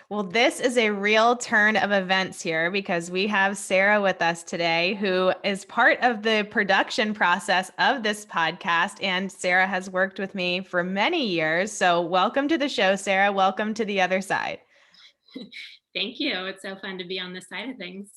Well, this is a real turn of events here because we have Sarah with us today, who is part of the production process of this podcast. And Sarah has worked with me for many years. So, welcome to the show, Sarah. Welcome to the other side. Thank you. It's so fun to be on this side of things.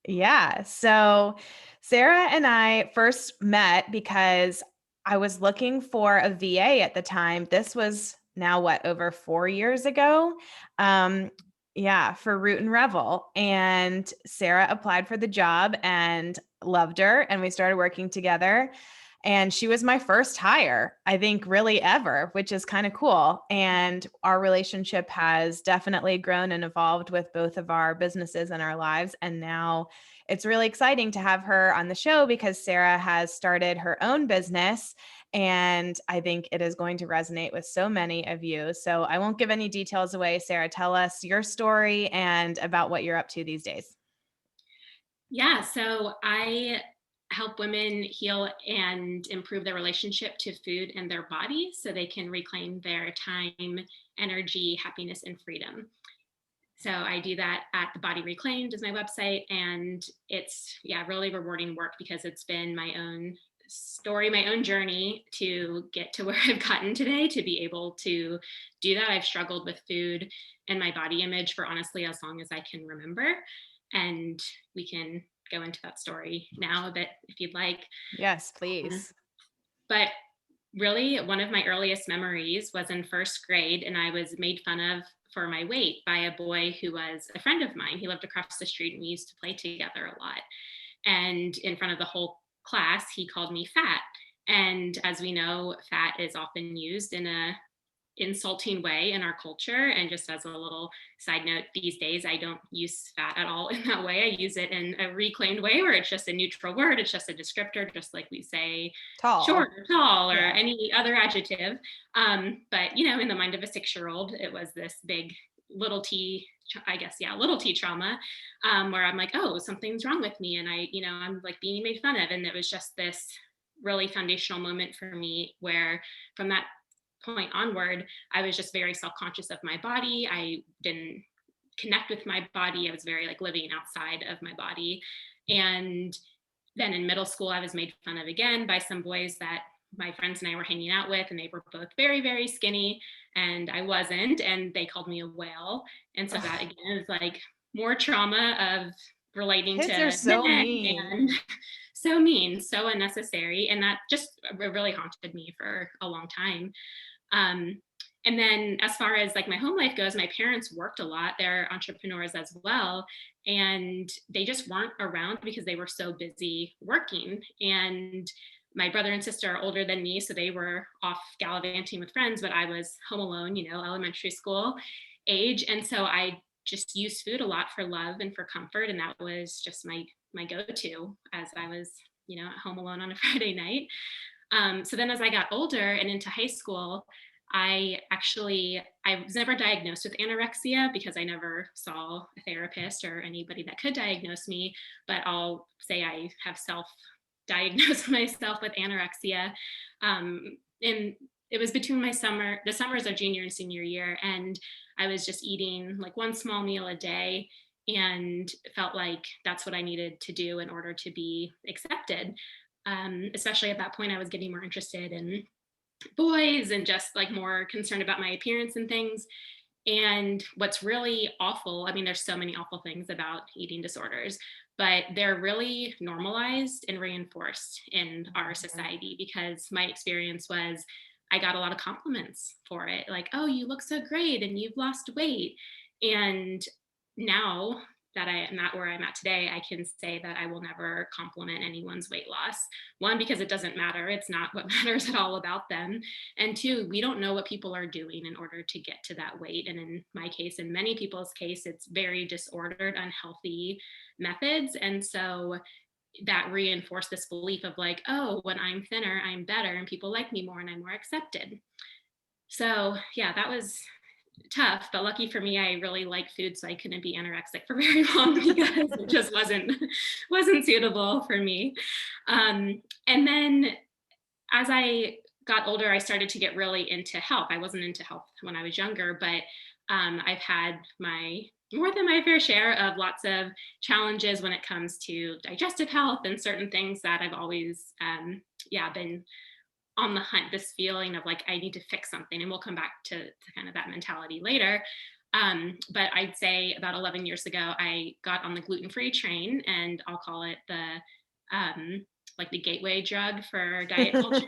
Yeah. So, Sarah and I first met because I was looking for a VA at the time. This was now what, over 4 years ago? Um, yeah, for Root and Revel. And Sarah applied for the job and loved her. And we started working together. And she was my first hire, I think, really ever, which is kind of cool. And our relationship has definitely grown and evolved with both of our businesses and our lives. And now it's really exciting to have her on the show because Sarah has started her own business. And I think it is going to resonate with so many of you. So I won't give any details away. Sarah, tell us your story and about what you're up to these days. Yeah, so I help women heal and improve their relationship to food and their body so they can reclaim their time, energy, happiness, and freedom. So I do that at The Body Reclaimed is my website. And it's, yeah, really rewarding work because it's been my own story, my own journey to get to where I've gotten today to be able to do that. I've struggled with food and my body image for honestly as long as I can remember. And we can go into that story now a bit if you'd like. Yes, Um, please. But really, one of my earliest memories was in first grade, and I was made fun of for my weight by a boy who was a friend of mine. He lived across the street, and we used to play together a lot. And in front of the whole class, he called me fat. And as we know, fat is often used in a insulting way in our culture. And just as a little side note, these days I don't use fat at all in that way. I use it in a reclaimed way where it's just a neutral word, it's just a descriptor, just like we say short Tall. or tall or Yeah. any other adjective. But in the mind of a 6-year-old, it was this big little t, I guess, yeah, little t trauma, where I'm like, oh, something's wrong with me. And I'm like being made fun of. And it was just this really foundational moment for me where from that point onward, I was just very self-conscious of my body. I didn't connect with my body. I was very like living outside of my body. And then in middle school, I was made fun of again by some boys that my friends and I were hanging out with, and they were both very, very skinny, and I wasn't, and they called me a whale. And so that Ugh, again is like more trauma of relating kids are to so men mean. and so mean, so unnecessary. And that just really haunted me for a long time. Um, and then as far as like my home life goes, my parents worked a lot. They're entrepreneurs as well. And they just weren't around because they were so busy working. And my brother and sister are older than me, so they were off gallivanting with friends, but I was home alone, elementary school age. And so I just used food a lot for love and for comfort. And that was just my go-to as I was, at home alone on a Friday night. So then as I got older and into high school, I was never diagnosed with anorexia because I never saw a therapist or anybody that could diagnose me, but I'll say I have self-diagnosed myself with anorexia. And it was between the summers of junior and senior year, and I was just eating like one small meal a day and felt like that's what I needed to do in order to be accepted. Especially at that point, I was getting more interested in boys and just like more concerned about my appearance and things. And what's really awful, I mean, there's so many awful things about eating disorders, but they're really normalized and reinforced in our society because my experience was I got a lot of compliments for it. Like, oh, you look so great and you've lost weight. And now that I am not where I'm at today, I can say that I will never compliment anyone's weight loss. One, because it doesn't matter. It's not what matters at all about them. And two, we don't know what people are doing in order to get to that weight. And in my case, in many people's case, it's very disordered, unhealthy methods. And so that reinforced this belief of like, oh, when I'm thinner, I'm better and people like me more and I'm more accepted. So yeah, that was tough, but lucky for me, I really like food, so I couldn't be anorexic for very long because it just wasn't suitable for me. And then as I got older, I started to get really into health. I wasn't into health when I was younger, but I've had my more than my fair share of lots of challenges when it comes to digestive health and certain things that I've always, yeah, been on the hunt, this feeling of like I need to fix something, and we'll come back to kind of that mentality later. But I'd say about 11 years ago, I got on the gluten-free train, and I'll call it the like the gateway drug for diet culture.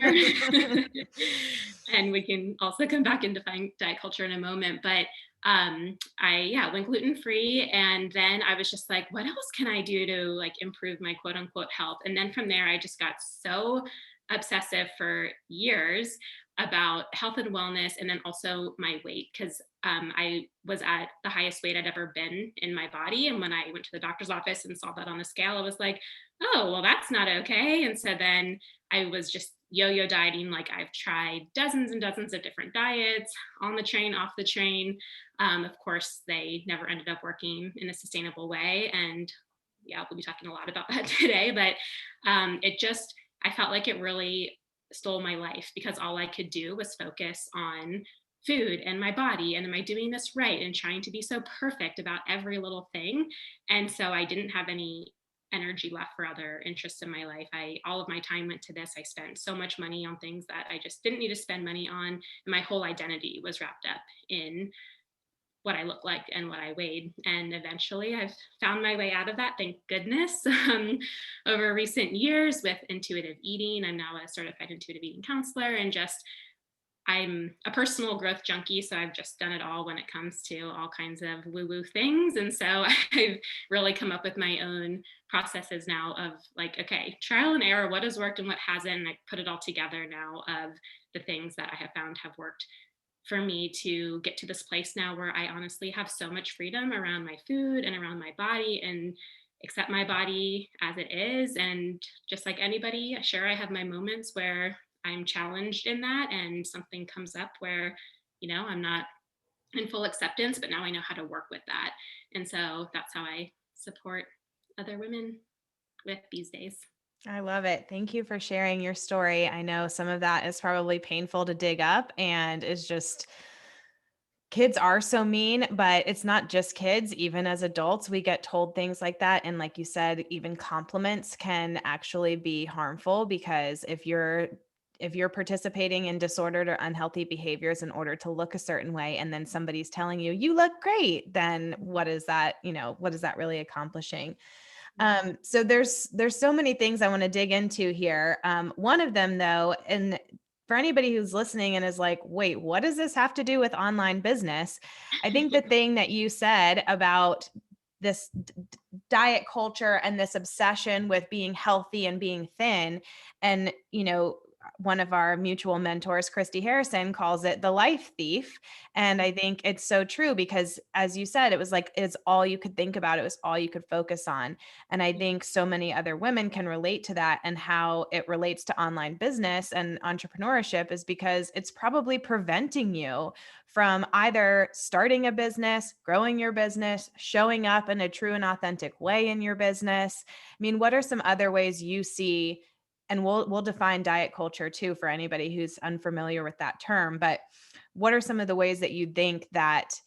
And we can also come back and define diet culture in a moment. But I yeah went gluten free, and then I was just like, what else can I do to like improve my quote unquote health? And then from there, I just got so obsessive for years about health and wellness, and then also my weight, because I was at the highest weight I'd ever been in my body. And when I went to the doctor's office and saw that on the scale, I was like, oh, well, that's not okay. And so then I was just yo-yo dieting. Like I've tried dozens and dozens of different diets, on the train, off the train. Of course, they never ended up working in a sustainable way. And yeah, we'll be talking a lot about that today. But it just, I felt like it really stole my life, because all I could do was focus on food and my body, and am I doing this right, and trying to be so perfect about every little thing. And so I didn't have any energy left for other interests in my life. I All of my time went to this. I spent so much money on things that I just didn't need to spend money on. And my whole identity was wrapped up in what I looked like and what I weighed. And eventually I've found my way out of that, thank goodness, over recent years with intuitive eating. I'm now a certified intuitive eating counselor, and just I'm a personal growth junkie, so I've just done it all when it comes to all kinds of woo-woo things. And so I've really come up with my own processes now of like, okay, trial and error, what has worked and what hasn't. And I put it all together now of the things that I have found have worked for me to get to this place now where I honestly have so much freedom around my food and around my body, and accept my body as it is. And just like anybody, sure, I have my moments where I'm challenged in that, and something comes up where, I'm not in full acceptance, but now I know how to work with that. And so that's how I support other women with these days. I love it. Thank you for sharing your story. I know some of that is probably painful to dig up and is just kids are so mean, but it's not just kids. Even as adults, we get told things like that. And like you said, even compliments can actually be harmful, because if you're participating in disordered or unhealthy behaviors in order to look a certain way, and then somebody's telling you you look great, then what is that, what is that really accomplishing? So there's so many things I want to dig into here. One of them, though, and for anybody who's listening and is like, wait, what does this have to do with online business? I think the thing that you said about this diet culture and this obsession with being healthy and being thin, and one of our mutual mentors, Christy Harrison, calls it the life thief. And I think it's so true, because as you said, it was like it's all you could think about, it was all you could focus on. And I think so many other women can relate to that, and how it relates to online business and entrepreneurship is because it's probably preventing you from either starting a business, growing your business, showing up in a true and authentic way in your business. I mean, what are some other ways you see, and we'll define diet culture too for anybody who's unfamiliar with that term, but what are some of the ways that you think that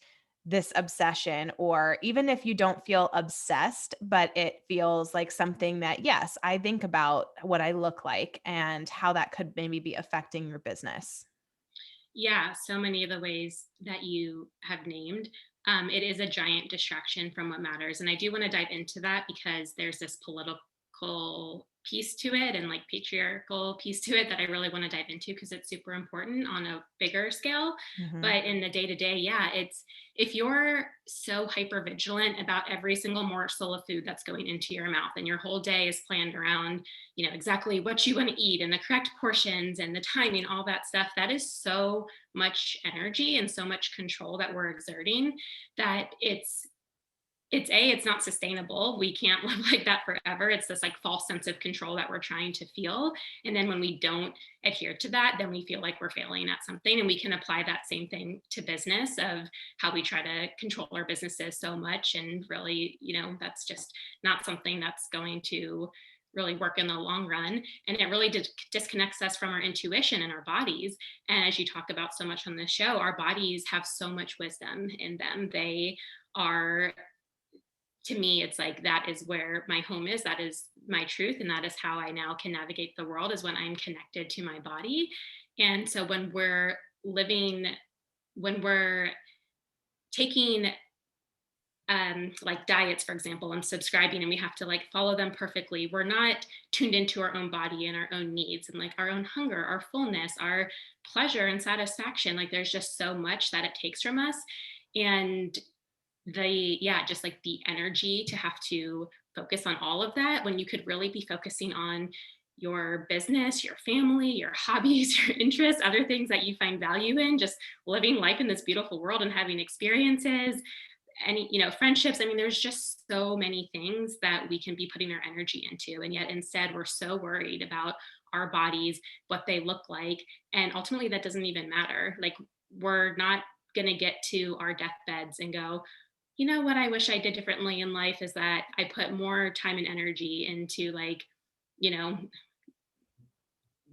this obsession, or even if you don't feel obsessed, but it feels like something that, yes, I think about what I look like and how that could maybe be affecting your business? Yeah, so many of the ways that you have named. It is a giant distraction from what matters. And I do want to dive into that, because there's this political piece to it and like patriarchal piece to it that I really want to dive into, because it's super important on a bigger scale. Mhm. But in the day to day, yeah, it's if you're so hyper vigilant about every single morsel of food that's going into your mouth, and your whole day is planned around exactly what you want to eat and the correct portions and the timing, all that stuff, that is so much energy and so much control that we're exerting, that it's not sustainable. We can't live like that forever. It's this like false sense of control that we're trying to feel. And then when we don't adhere to that, then we feel like we're failing at something. And we can apply that same thing to business, of how we try to control our businesses so much. And really, that's just not something that's going to really work in the long run. And it really disconnects us from our intuition and our bodies. And as you talk about so much on this show, our bodies have so much wisdom in them. They are, to me, it's like that is where my home is. That is my truth. And that is how I now can navigate the world, is when I'm connected to my body. And so when we're living, when we're taking like diets, for example, and subscribing, and we have to like follow them perfectly, we're not tuned into our own body and our own needs and like our own hunger, our fullness, our pleasure and satisfaction. Like there's just so much that it takes from us. And yeah, just like the energy to have to focus on all of that when you could really be focusing on your business, your family, your hobbies, your interests, other things that you find value in, just living life in this beautiful world and having experiences, any, friendships. I mean, there's just so many things that we can be putting our energy into. And yet instead we're so worried about our bodies, what they look like. And ultimately that doesn't even matter. Like we're not going to get to our deathbeds and go, you know what I wish I did differently in life is that I put more time and energy into like, you know,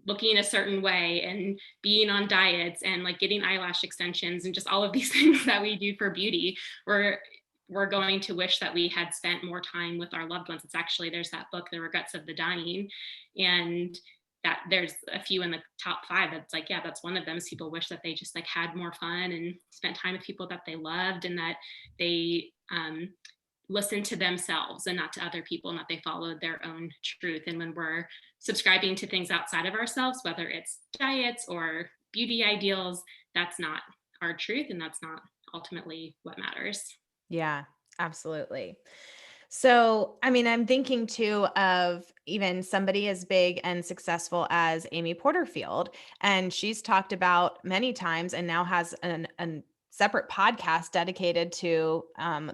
looking a certain way and being on diets and like getting eyelash extensions and just all of these things that we do for beauty. We're going to wish that we had spent more time with our loved ones. It's actually, there's that book, The Regrets of the Dying, and that there's a few in the top 5 that's like, yeah, that's one of them, is people wish that they just like had more fun and spent time with people that they loved, and that they listen to themselves and not to other people, and that they followed their own truth. And when we're subscribing to things outside of ourselves, whether it's diets or beauty ideals, that's not our truth, and that's not ultimately what matters. Yeah, absolutely. So, I mean, I'm thinking too of even somebody as big and successful as Amy Porterfield. And she's talked about many times and now has an separate podcast dedicated to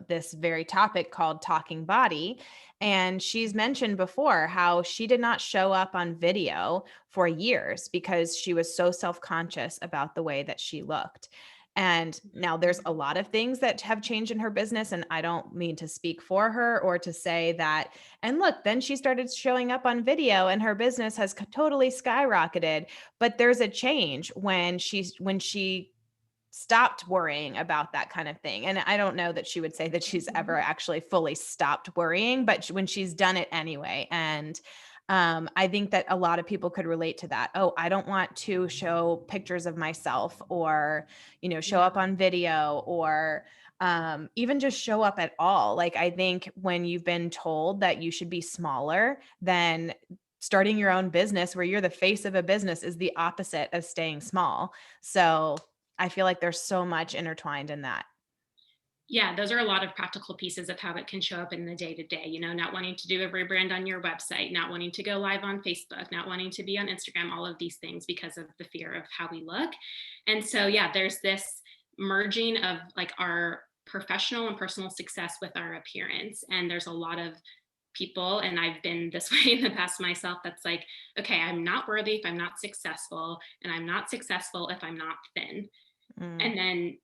this very topic called Talking Body. And she's mentioned before how she did not show up on video for years because she was so self conscious about the way that she looked. And now there's a lot of things that have changed in her business. And I don't mean to speak for her or to say that. And look, then she started showing up on video and her business has totally skyrocketed. But there's a change when she stopped worrying about that kind of thing. And I don't know that she would say that she's ever actually fully stopped worrying, but when she's done it anyway. And I think that a lot of people could relate to that. Oh, I don't want to show pictures of myself or, show up Yeah. on video or even just show up at all. Like, I think when you've been told that you should be smaller, then starting your own business where you're the face of a business is the opposite of staying small. So I feel like there's so much intertwined in that. Yeah, those are a lot of practical pieces of how it can show up in the day to day, not wanting to do a rebrand on your website, not wanting to go live on Facebook, not wanting to be on Instagram, all of these things because of the fear of how we look. And so, yeah, there's this merging of like our professional and personal success with our appearance. And there's a lot of people, and I've been this way in the past myself, that's like, okay, I'm not worthy if I'm not successful, and I'm not successful if I'm not thin. Mm. And then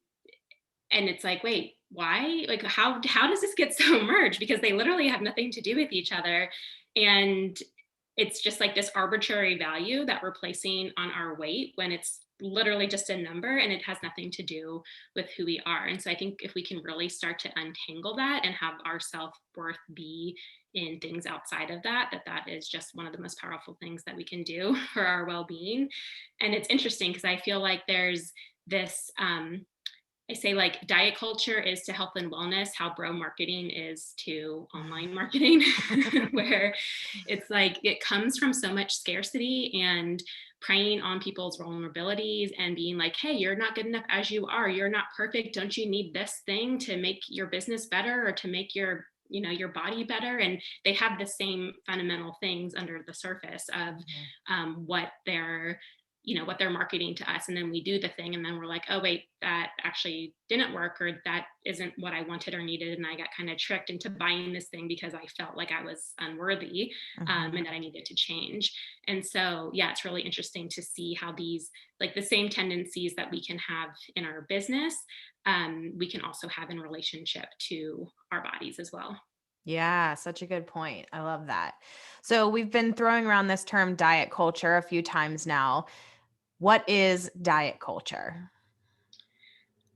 and it's like, wait, why? Like how does this get so merged? Because they literally have nothing to do with each other. And it's just like this arbitrary value that we're placing on our weight when it's literally just a number and it has nothing to do with who we are. And so I think if we can really start to untangle that and have our self-worth be in things outside of that, that is just one of the most powerful things that we can do for our well-being. And it's interesting because I feel like there's this I say like diet culture is to health and wellness, how bro marketing is to online marketing, where it's like it comes from so much scarcity and preying on people's vulnerabilities and being like, hey, you're not good enough as you are. You're not perfect. Don't you need this thing to make your business better or to make your body better? And they have the same fundamental things under the surface of Mhm. what they're marketing to us. And then we do the thing and then we're like, oh wait, that actually didn't work, or that isn't what I wanted or needed, and I got kind of tricked into buying this thing because I felt like I was unworthy, Mhm. and that I needed to change. And so yeah, it's really interesting to see how these, like the same tendencies that we can have in our business, we can also have in relationship to our bodies as well. Yeah, such a good point. I love that. So we've been throwing around this term diet culture a few times now. What is diet culture?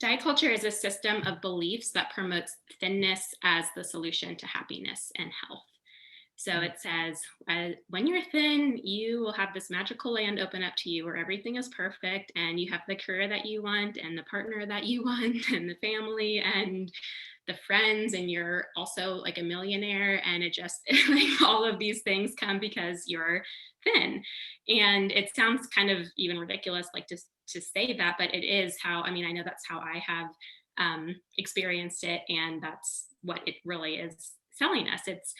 Diet culture is a system of beliefs that promotes thinness as the solution to happiness and health. So Mm. it says, when you're thin, you will have this magical land open up to you where everything is perfect and you have the career that you want and the partner that you want and the family and the friends, and you're also like a millionaire. And it just, like, all of these things come because you're thin. And it sounds kind of even ridiculous, like, to say that, but it is how, I mean, I know that's how I have experienced it. And that's what it really is selling us. It's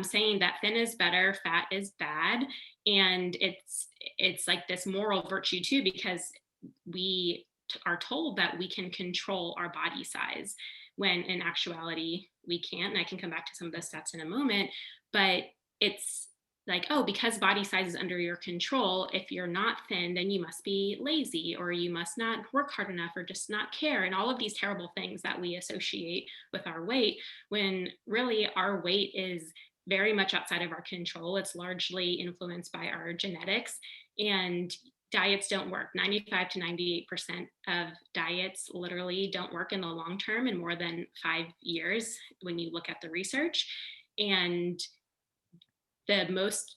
saying that thin is better, fat is bad, and it's like this moral virtue too, because we are told that we can control our body size when in actuality we can't. And I can come back to some of the stats in a moment, but it's like, oh, because body size is under your control, if you're not thin, then you must be lazy or you must not work hard enough or just not care. And all of these terrible things that we associate with our weight, when really our weight is very much outside of our control. It's largely influenced by our genetics, and diets don't work. 95 to 98% of diets literally don't work in the long term in more than 5 years when you look at the research. And the most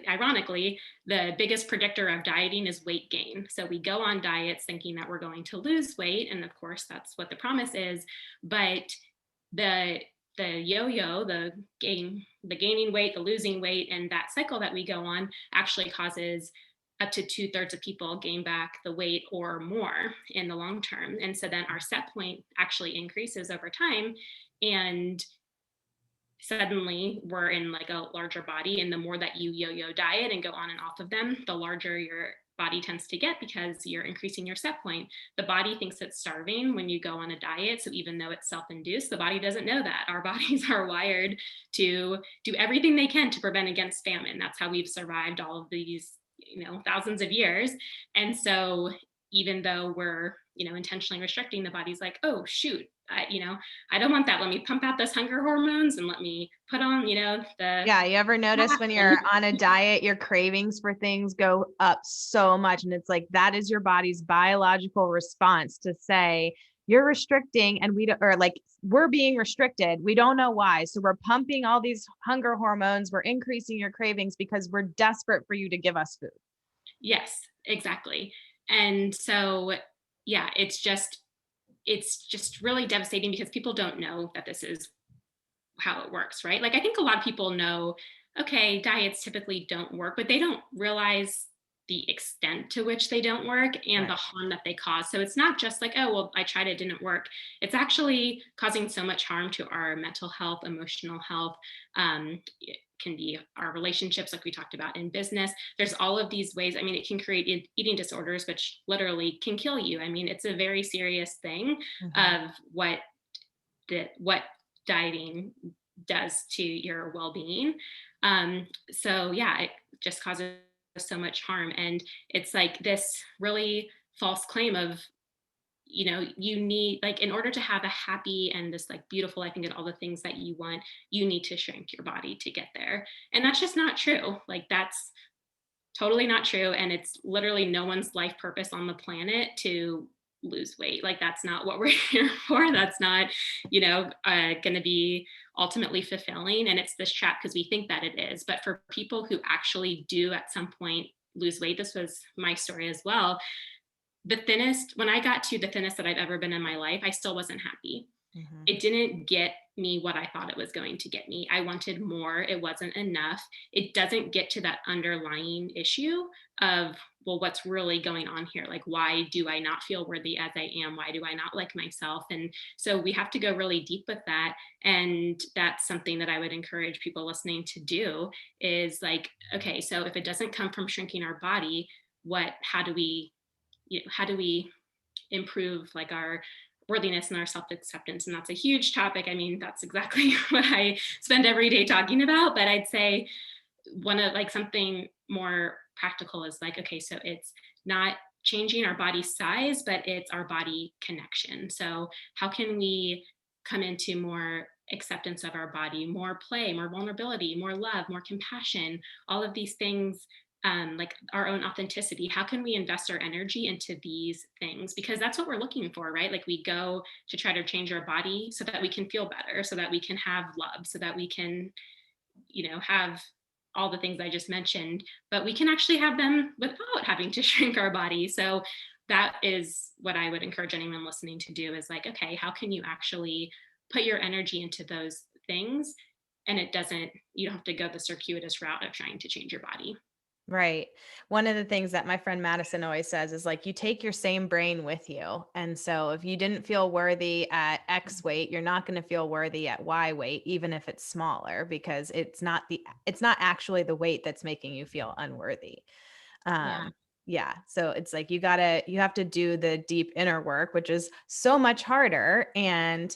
ironically, the biggest predictor of dieting is weight gain. So we go on diets thinking that we're going to lose weight, and of course that's what the promise is, but the yo-yo, the gaining weight, the losing weight, and that cycle that we go on actually causes up to 2/3 of people gain back the weight or more in the long term. And so then our set point actually increases over time, and suddenly we're in like a larger body. And the more that you yo-yo diet and go on and off of them, the larger your body tends to get because you're increasing your set point. The body thinks it's starving when you go on a diet, so even though it's self-induced, the body doesn't know that. Our bodies are wired to do everything they can to prevent against famine. That's how we've survived all of these, thousands of years. And so even though we're, intentionally restricting, the body's like, oh shoot, I don't want that. Let me pump out those hunger hormones and let me put on, the Yeah, you ever notice when you're on a diet, your cravings for things go up so much, and it's like that is your body's biological response to say, "You're restricting and we don't," or like, "We're being restricted. We don't know why. So we're pumping all these hunger hormones, we're increasing your cravings because we're desperate for you to give us food." Yes, exactly. And so, yeah, it's just really devastating because people don't know that this is how it works, right? Like, I think a lot of people know, okay, diets typically don't work, but they don't realize the extent to which they don't work and the Right. harm that they cause. So it's not just like, oh, well, I tried, it didn't work. It's actually causing so much harm to our mental health, emotional health. It can be our relationships, like we talked about in business. There's all of these ways. I mean, it can create eating disorders, which literally can kill you. I mean, it's a very serious thing Mhm. of what dieting does to your well-being. So yeah, it just causes so much harm. And it's like this really false claim of, you need, like, in order to have a happy and this like beautiful life and get all the things that you want, you need to shrink your body to get there. And that's just not true. Like, that's totally not true. And it's literally no one's life purpose on the planet to lose weight. Like, that's not what we're here for. That's not, going to be ultimately fulfilling. And it's this trap because we think that it is. But for people who actually do at some point lose weight, this was my story as well. When I got to the thinnest that I've ever been in my life, I still wasn't happy. Mhm. It didn't get me what I thought it was going to get me. I wanted more. It wasn't enough. It doesn't get to that underlying issue of, well, what's really going on here? Like, why do I not feel worthy as I am? Why do I not like myself? And so we have to go really deep with that. And that's something that I would encourage people listening to do is like, okay, so if it doesn't come from shrinking our body, how do we improve like our worthiness and our self-acceptance? And that's a huge topic. I mean, that's exactly what I spend every day talking about. But I'd say one of like something more practical is like, okay, so it's not changing our body size, but it's our body connection. So how can we come into more acceptance of our body, more play, more vulnerability, more love, more compassion, all of these things, like our own authenticity. How can we invest our energy into these things? Because that's what we're looking for, right? Like we go to try to change our body so that we can feel better, so that we can have love, so that we can, have all the things I just mentioned, but we can actually have them without having to shrink our body. So that is what I would encourage anyone listening to do is like, okay, how can you actually put your energy into those things? And you don't have to go the circuitous route of trying to change your body. Right. One of the things that my friend Madison always says is like, you take your same brain with you. And so if you didn't feel worthy at X weight, you're not going to feel worthy at Y weight, even if it's smaller, because it's not actually the weight that's making you feel unworthy. Yeah. Yeah. So it's like you have to do the deep inner work, which is so much harder and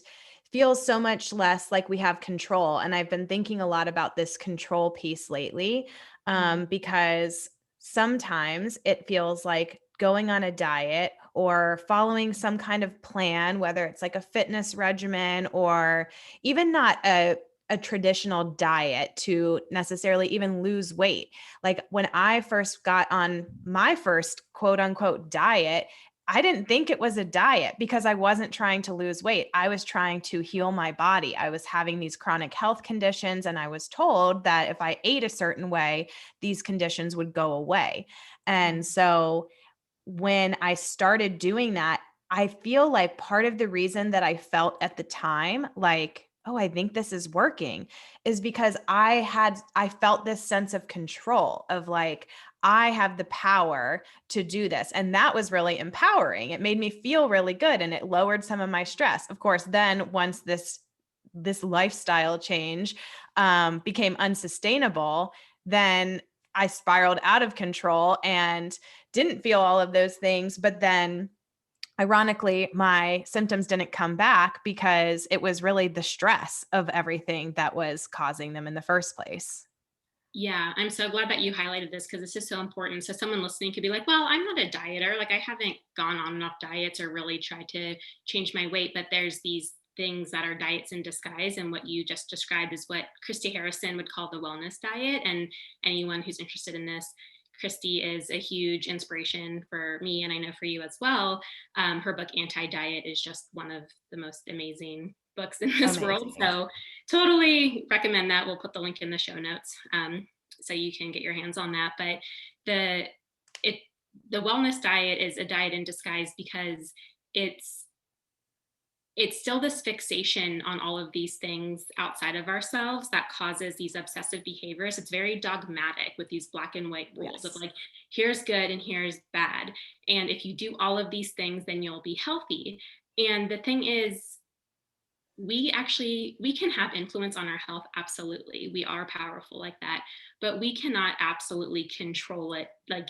feels so much less like we have control. And I've been thinking a lot about this control piece lately, Mhm. because sometimes it feels like going on a diet or following some kind of plan, whether it's like a fitness regimen or even not a traditional diet to necessarily even lose weight. Like when I first got on my first quote unquote diet, I didn't think it was a diet because I wasn't trying to lose weight. I was trying to heal my body. I was having these chronic health conditions, and I was told that if I ate a certain way, these conditions would go away. And Mhm. so when I started doing that, I feel like part of the reason that I felt at the time like, "Oh, I think this is working," is because I felt this sense of control of like, I have the power to do this, and that was really empowering. It made me feel really good and it lowered some of my stress. Of course, then once this lifestyle change became unsustainable, then I spiraled out of control and didn't feel all of those things. But then, ironically, my symptoms didn't come back because it was really the stress of everything that was causing them in the first place. Yeah, I'm so glad that you highlighted this because this is so important. So someone listening could be like, "Well, I'm not a dieter. Like I haven't gone on enough diets or really tried to change my weight, but there's these things that are diets in disguise." And what you just described is what Christy Harrison would call the wellness diet. And anyone who's interested in this, Christy is a huge inspiration for me, and I know for you as well. Her book Anti Diet is just one of the most amazing books in this world. Amazing. So totally recommend that. We'll put the link in the show notes, so you can get your hands on that. But the it the wellness diet is a diet in disguise because it's it's still this fixation on all of these things outside of ourselves that causes these obsessive behaviors. It's very dogmatic with these black and white rules of Yes. like, here's good and here's bad. And if you do all of these things, then you'll be healthy. And the thing is, we can have influence on our health, absolutely, we are powerful like that, but we cannot absolutely control it. Like,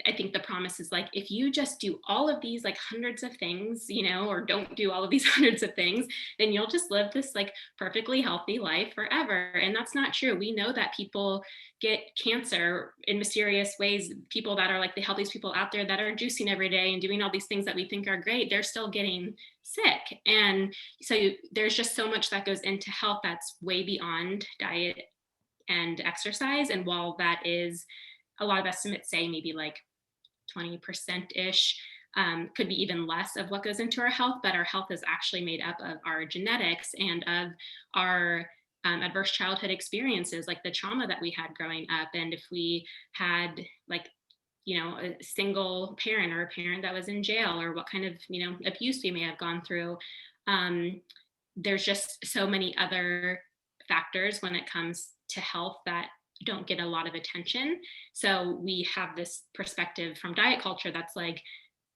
I think the promise is like, if you just do all of these like hundreds of things, or don't do all of these hundreds of things, then you'll just live this like perfectly healthy life forever. And that's not true. We know that people get cancer in mysterious ways. People that are like the healthiest people out there that are juicing every day and doing all these things that we think are great, they're still getting sick. And so there's just so much that goes into health that's way beyond diet and exercise. And while that is, a lot of estimates say maybe like 20% ish, could be even less of what goes into our health, but our health is actually made up of our genetics and of our adverse childhood experiences, like the trauma that we had growing up. And if we had like, a single parent or a parent that was in jail, or what kind of, abuse we may have gone through, um, there's just so many other factors when it comes to health that don't get a lot of attention. So we have this perspective from diet culture that's like,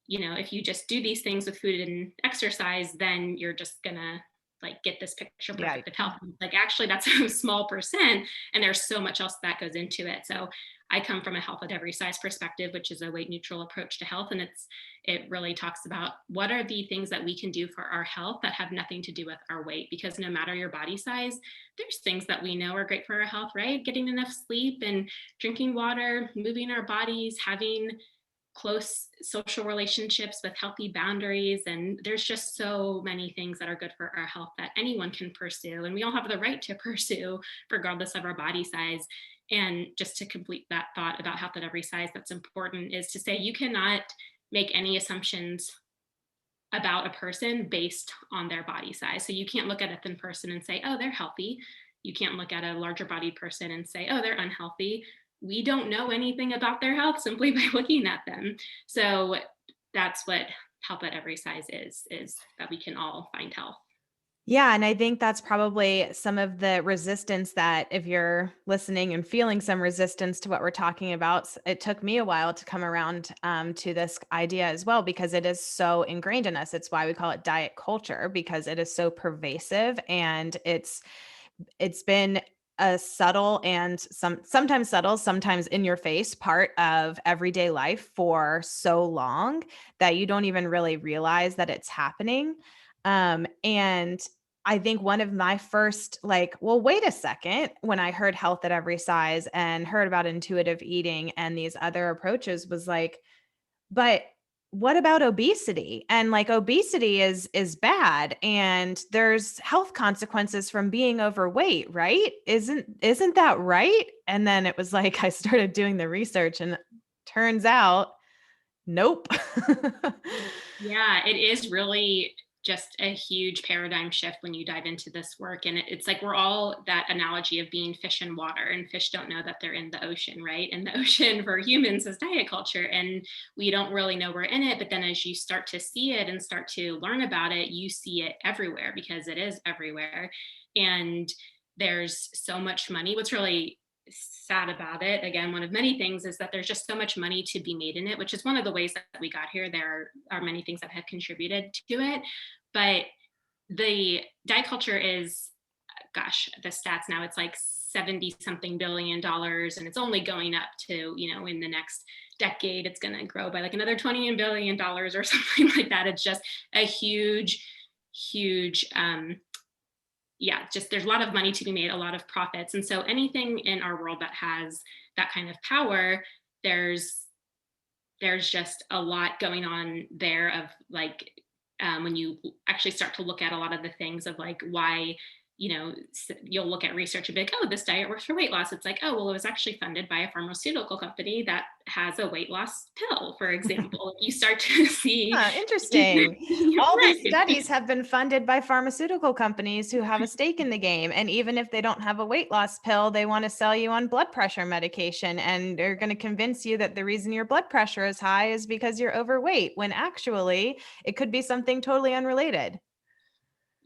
if you just do these things with food and exercise, then you're just gonna like get this picture Yeah. perfect of health. Like actually that's a small percent, and there's so much else that goes into it. So I come from a health at every size perspective, which is a weight neutral approach to health. And it really talks about what are the things that we can do for our health that have nothing to do with our weight. Because no matter your body size, there's things that we know are great for our health, right? Getting enough sleep and drinking water, moving our bodies, having close social relationships with healthy boundaries. And there's just so many things that are good for our health that anyone can pursue. And we all have the right to pursue, regardless of our body size. And just to complete that thought about health at every size, that's important is to say you cannot make any assumptions about a person based on their body size. So you can't look at a thin person and say, oh, they're healthy. You can't look at a larger bodied person and say, oh, they're unhealthy. We don't know anything about their health simply by looking at them. So that's what health at every size is that we can all find health. Yeah, and I think that's probably some of the resistance that if you're listening and feeling some resistance to what we're talking about, it took me a while to come around to this idea as well because it is so ingrained in us. It's why we call it diet culture because it is so pervasive and it's been a subtle and sometimes subtle, sometimes in your face part of everyday life for so long that you don't even really realize that it's happening. And I think one of my first like, well, wait a second, when I heard health at every size and heard about intuitive eating and these other approaches was like, but what about obesity? And like obesity is bad and there's health consequences from being overweight, right? Isn't that right? And then it was like I started doing the research and turns out nope. Yeah, it is really just a huge paradigm shift when you dive into this work. And it's like we're all that analogy of being fish in water, and fish don't know that they're in the ocean, right? And the ocean for humans is diet culture, and we don't really know we're in it. But then as you start to see it and start to learn about it, you see it everywhere because it is everywhere. And there's so much money. What's really sad about it, again, one of many things, is that there's just so much money to be made in it, which is one of the ways that we got here. There are many things that have contributed to it, but the diet culture is, gosh, the stats now, it's like 70 something billion dollars, and it's only going up to, in the next decade it's going to grow by like another 20 billion dollars or something like that. It's just a huge yeah, just there's a lot of money to be made, a lot of profits. And so anything in our world that has that kind of power, there's just a lot going on there of like, when you actually start to look at a lot of the things of like why, you'll look at research and be like, oh, this diet works for weight loss. It's like, oh, well, it was actually funded by a pharmaceutical company that has a weight loss pill, for example. You start to see, Huh, interesting. All these right. studies have been funded by pharmaceutical companies who have a stake in the game. And even if they don't have a weight loss pill, they want to sell you on blood pressure medication. And they're going to convince you that the reason your blood pressure is high is because you're overweight, when actually it could be something totally unrelated.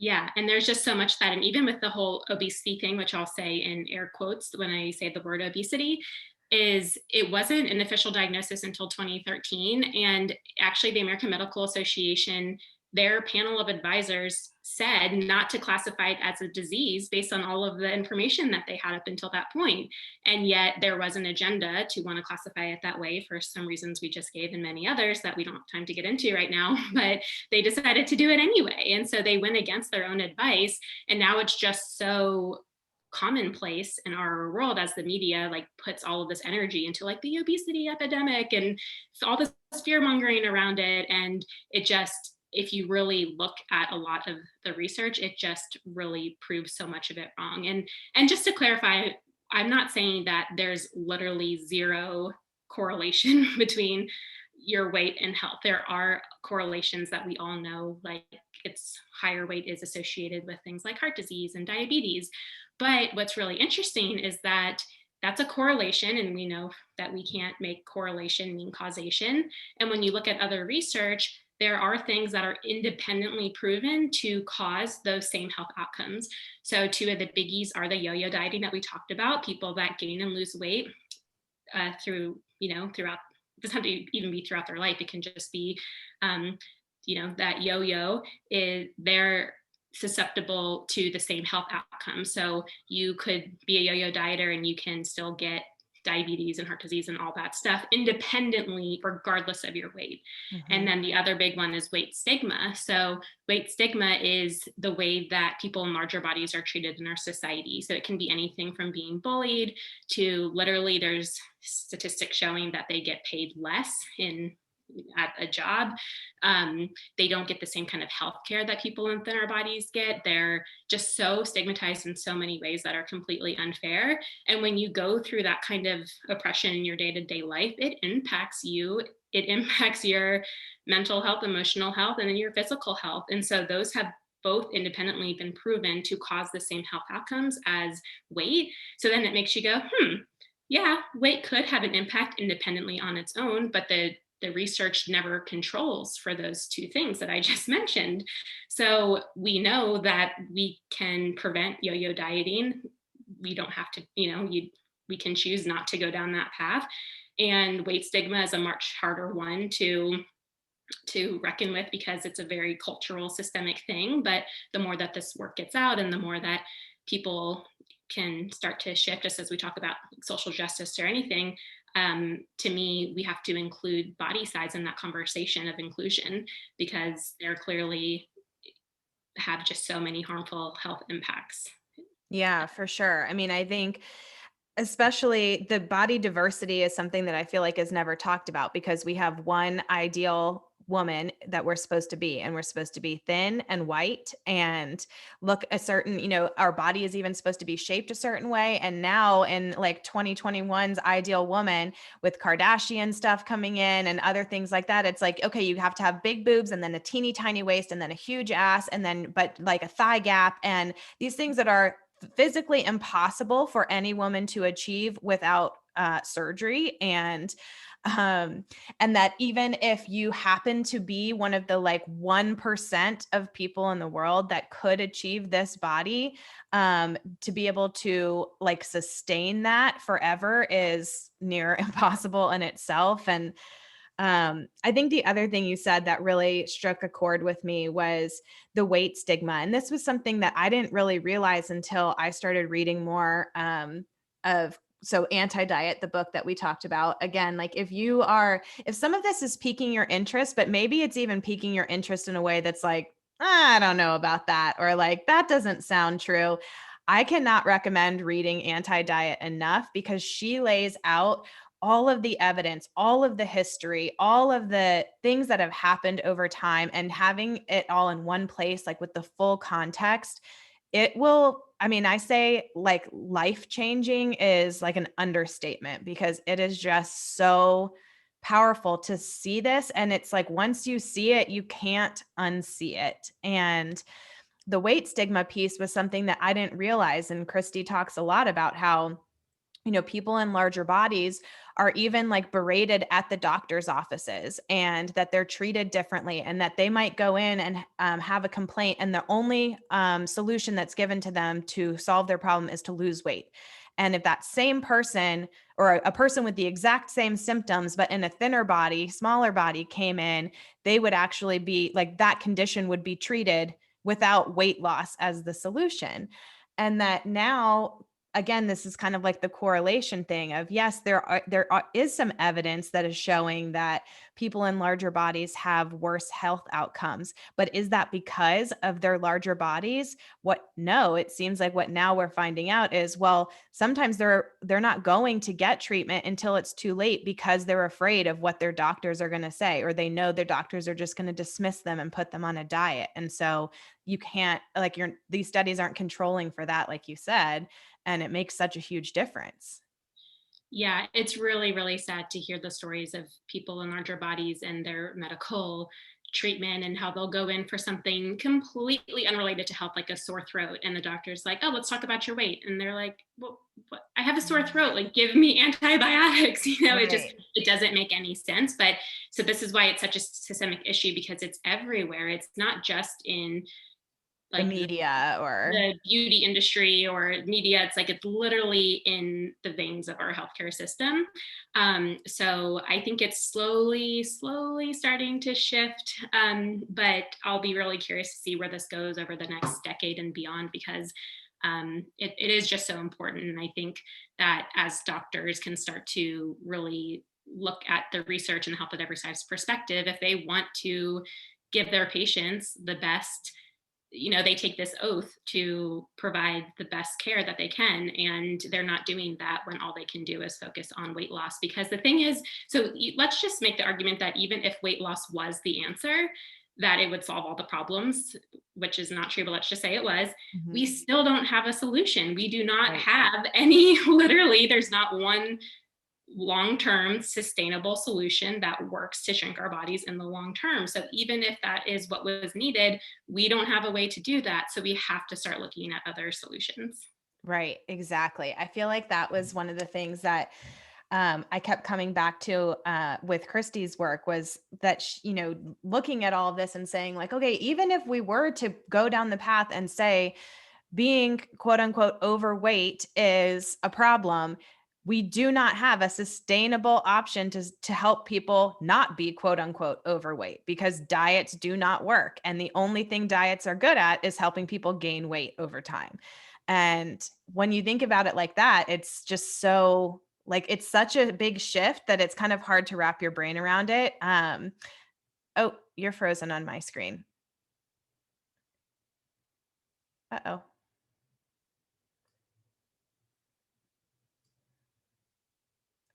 Yeah, and there's just so much that, and even with the whole obesity thing, which I'll say in air quotes when I say the word obesity, is it wasn't an official diagnosis until 2013. And actually, the American Medical Association, their panel of advisors said not to classify it as a disease based on all of the information that they had up until that point. And yet there was an agenda to want to classify it that way for some reasons we just gave, and many others that we don't have time to get into right now. But they decided to do it anyway. And so they went against their own advice. And now it's just so commonplace in our world as the media like puts all of this energy into like the obesity epidemic and all this fear mongering around it. And it just, if you really look at a lot of the research, it just really proves so much of it wrong. And just to clarify, I'm not saying that there's literally zero correlation between your weight and health. There are correlations that we all know, like it's higher weight is associated with things like heart disease and diabetes. But what's really interesting is that that's a correlation, and we know that we can't make correlation mean causation. And when you look at other research, there are things that are independently proven to cause those same health outcomes. So two of the biggies are the yo-yo dieting that we talked about, people that gain and lose weight throughout, it doesn't have to even be throughout their life. It can just be, that yo-yo is they're susceptible to the same health outcome. So you could be a yo-yo dieter and you can still get diabetes and heart disease and all that stuff independently, regardless of your weight. And Mhm. then the other big one is weight stigma. So weight stigma is the way that people in larger bodies are treated in our society. So it can be anything from being bullied to literally there's statistics showing that they get paid less in at a job. They don't get the same kind of health care that people in thinner bodies get. They're just so stigmatized in so many ways that are completely unfair. And when you go through that kind of oppression in your day-to-day life, it impacts you. It impacts your mental health, emotional health, and then your physical health. And so those have both independently been proven to cause the same health outcomes as weight. So then it makes you go, yeah, weight could have an impact independently on its own, but the research never controls for those two things that I just mentioned. So we know that we can prevent yo-yo dieting. We don't have to, we can choose not to go down that path. And weight stigma is a much harder one to reckon with because it's a very cultural systemic thing. But the more that this work gets out and the more that people can start to shift, just as we talk about social justice or anything, to me, we have to include body size in that conversation of inclusion because they're clearly have just so many harmful health impacts. Yeah, for sure. I mean, I think especially the body diversity is something that I feel like is never talked about because we have one ideal woman that we're supposed to be, and we're supposed to be thin and white and look a certain, our body is even supposed to be shaped a certain way. And now in like 2021's ideal woman with Kardashian stuff coming in and other things like that, it's like, okay, you have to have big boobs and then a teeny tiny waist and then a huge ass and then, but like a thigh gap and these things that are physically impossible for any woman to achieve without surgery. Um and that even if you happen to be one of the like 1% of people in the world that could achieve this body, to be able to like sustain that forever is near impossible in itself. And I think the other thing you said that really struck a chord with me was the weight stigma. And this was something that I didn't really realize until I started reading more of so Anti-Diet, the book that we talked about. Again, like if some of this is piquing your interest, but maybe it's even piquing your interest in a way that's like, I don't know about that, or like, that doesn't sound true. I cannot recommend reading Anti-Diet enough because she lays out all of the evidence, all of the history, all of the things that have happened over time, and having it all in one place, like with the full context, it will, I mean, I say like life changing is like an understatement because it is just so powerful to see this. And it's like once you see it, you can't unsee it. And the weight stigma piece was something that I didn't realize. And Christy talks a lot about how people in larger bodies are even like berated at the doctor's offices and that they're treated differently and that they might go in and have a complaint. And the only solution that's given to them to solve their problem is to lose weight. And if that same person or a person with the exact same symptoms, but in a thinner body, smaller body came in, they would actually be like that condition would be treated without weight loss as the solution. And that now again, this is kind of like the correlation thing of yes, is some evidence that is showing that people in larger bodies have worse health outcomes. But is that because of their larger bodies? No, it seems like what now we're finding out is, well, sometimes they're not going to get treatment until it's too late because they're afraid of what their doctors are going to say, or they know their doctors are just going to dismiss them and put them on a diet. And so you can't like these studies aren't controlling for that, like you said, and it makes such a huge difference. Yeah, it's really, really sad to hear the stories of people in larger bodies and their medical treatment and how they'll go in for something completely unrelated to health, like a sore throat. And the doctor's like, oh, let's talk about your weight. And they're like, well, what? I have a sore throat. Like, give me antibiotics. Right. It doesn't make any sense. But so this is why it's such a systemic issue because it's everywhere. It's not just in The like media or the beauty industry or media. It's like it's literally in the veins of our healthcare system. So I think it's slowly starting to shift. But I'll be really curious to see where this goes over the next decade and beyond because it is just so important. And I think that as doctors can start to really look at the research and the health at every side's perspective, if they want to give their patients the best they take this oath to provide the best care that they can, and they're not doing that when all they can do is focus on weight loss. Because the thing is, so let's just make the argument that even if weight loss was the answer, that it would solve all the problems, which is not true, but let's just say it was. We Mhm. still don't have a solution. We do not Right. have any, literally, there's not one long-term sustainable solution that works to shrink our bodies in the long term. So even if that is what was needed, we don't have a way to do that. So we have to start looking at other solutions. Right, exactly. I feel like that was one of the things that I kept coming back to with Christy's work was that, looking at all of this and saying, like, okay, even if we were to go down the path and say being quote unquote overweight is a problem, we do not have a sustainable option to help people not be quote unquote overweight, because diets do not work. And the only thing diets are good at is helping people gain weight over time. And when you think about it like that, it's just so like it's such a big shift that it's kind of hard to wrap your brain around it. Oh, you're frozen on my screen. Uh-oh.